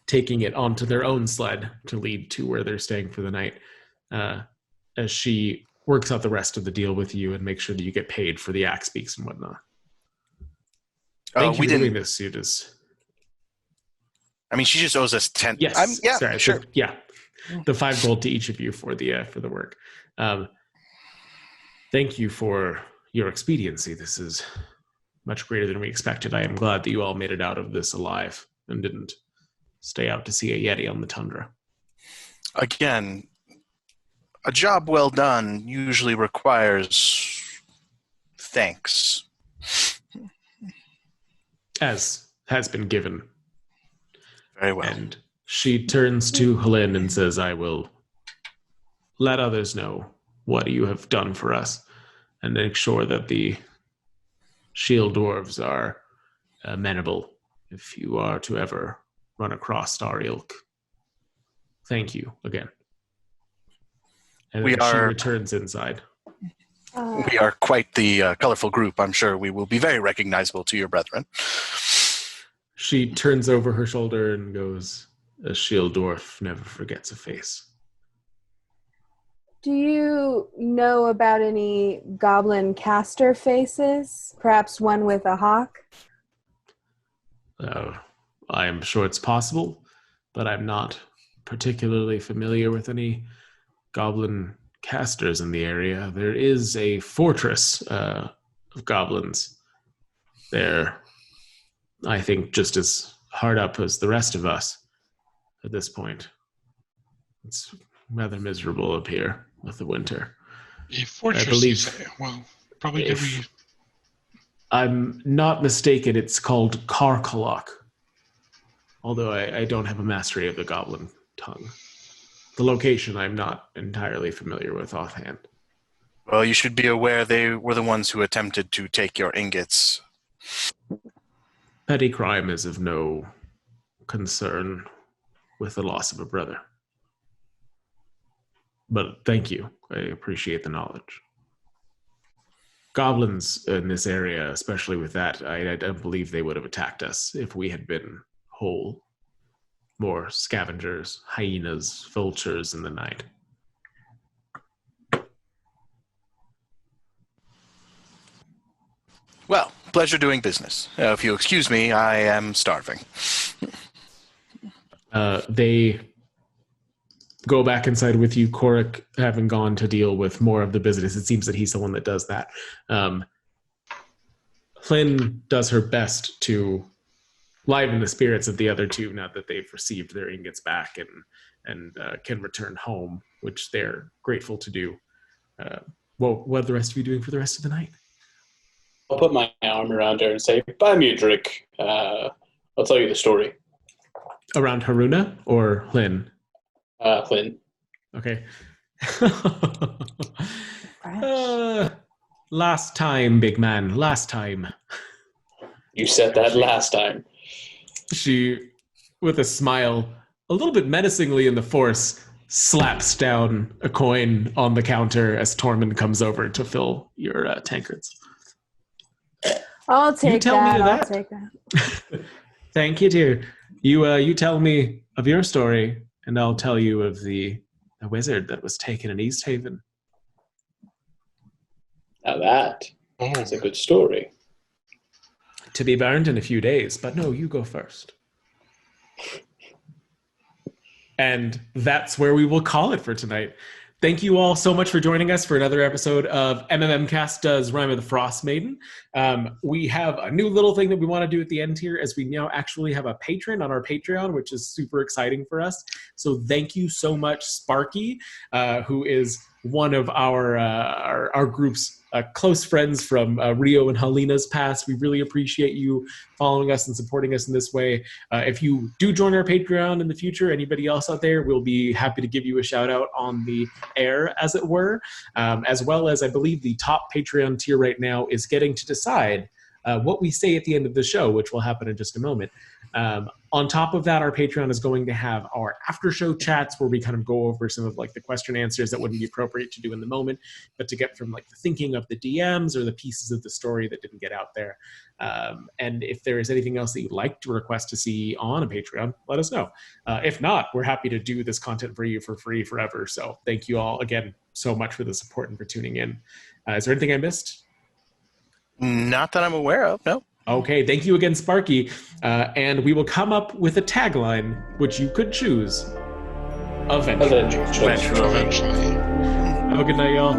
taking it onto their own sled to lead to where they're staying for the night, as she works out the rest of the deal with you and makes sure that you get paid for the axe beaks and whatnot. Thank you for doing this, Sudas. I mean, she just owes us 10. Yes. Yeah, sorry, sure. The 5 gold to each of you for the work. Thank you for your expediency. This is much greater than we expected. I am glad that you all made it out of this alive and didn't stay out to see a Yeti on the tundra. Again, a job well done usually requires thanks. As has been given. Very well. And she turns to Hlin and says, I will let others know what you have done for us, and make sure that the shield dwarves are amenable if you are to ever run across our ilk. Thank you again. And she returns inside. We are quite the colorful group. I'm sure we will be very recognizable to your brethren. She turns over her shoulder and goes, a shield dwarf never forgets a face. Do you know about any goblin caster faces? Perhaps one with a hawk? I am sure it's possible, but I'm not particularly familiar with any goblin casters in the area. There is a fortress of goblins. They're, I think, just as hard up as the rest of us at this point. It's rather miserable up here with the winter. A fortress, I believe, you say? Well, probably could we... I'm not mistaken, it's called Karkalok. Although I don't have a mastery of the goblin tongue. The location I'm not entirely familiar with offhand. Well, you should be aware they were the ones who attempted to take your ingots. Petty crime is of no concern with the loss of a brother. But thank you. I appreciate the knowledge. Goblins in this area, especially with that, I don't believe they would have attacked us if we had been whole. More scavengers, hyenas, vultures in the night. Well, pleasure doing business. If you'll excuse me, I am starving. They go back inside with you, Korik, having gone to deal with more of the business. It seems that he's the one that does that. Hlin does her best to liven the spirits of the other two now that they've received their ingots back and can return home, which they're grateful to do. What are the rest of you doing for the rest of the night? I'll put my arm around her and say, buy me a drink. I'll tell you the story. Around Haruna or Hlin? Hlin. Okay. Last time, big man. Last time. You said that last time. She, with a smile, a little bit menacingly in the force, slaps down a coin on the counter as Tormund comes over to fill your tankards. I'll take that. I'll take that. Thank you, dear. You tell me of your story, and I'll tell you of the wizard that was taken in East Haven. Now that's a good story. To be burned in a few days, but no, you go first. And that's where we will call it for tonight. Thank you all so much for joining us for another episode of MMMcast Does Rime of the Frostmaiden. We have a new little thing that we want to do at the end here, as we now actually have a patron on our Patreon, which is super exciting for us. So thank you so much, Sparky, who is one of our group's close friends from Rio and Helena's past. We really appreciate you following us and supporting us in this way. If you do join our Patreon in the future, anybody else out there, we'll be happy to give you a shout out on the air, as it were, as well as I believe the top Patreon tier right now is getting to decide what we say at the end of the show, which will happen in just a moment. On top of that, our Patreon is going to have our after show chats where we kind of go over some of like the question answers that wouldn't be appropriate to do in the moment, but to get from like the thinking of the DMs or the pieces of the story that didn't get out there. And if there is anything else that you'd like to request to see on a Patreon, let us know. If not, we're happy to do this content for you for free forever. So thank you all again so much for the support and for tuning in. Is there anything I missed? Not that I'm aware of, no. Okay, thank you again, Sparky. And we will come up with a tagline, which you could choose eventually. Eventually. Have a good night, y'all.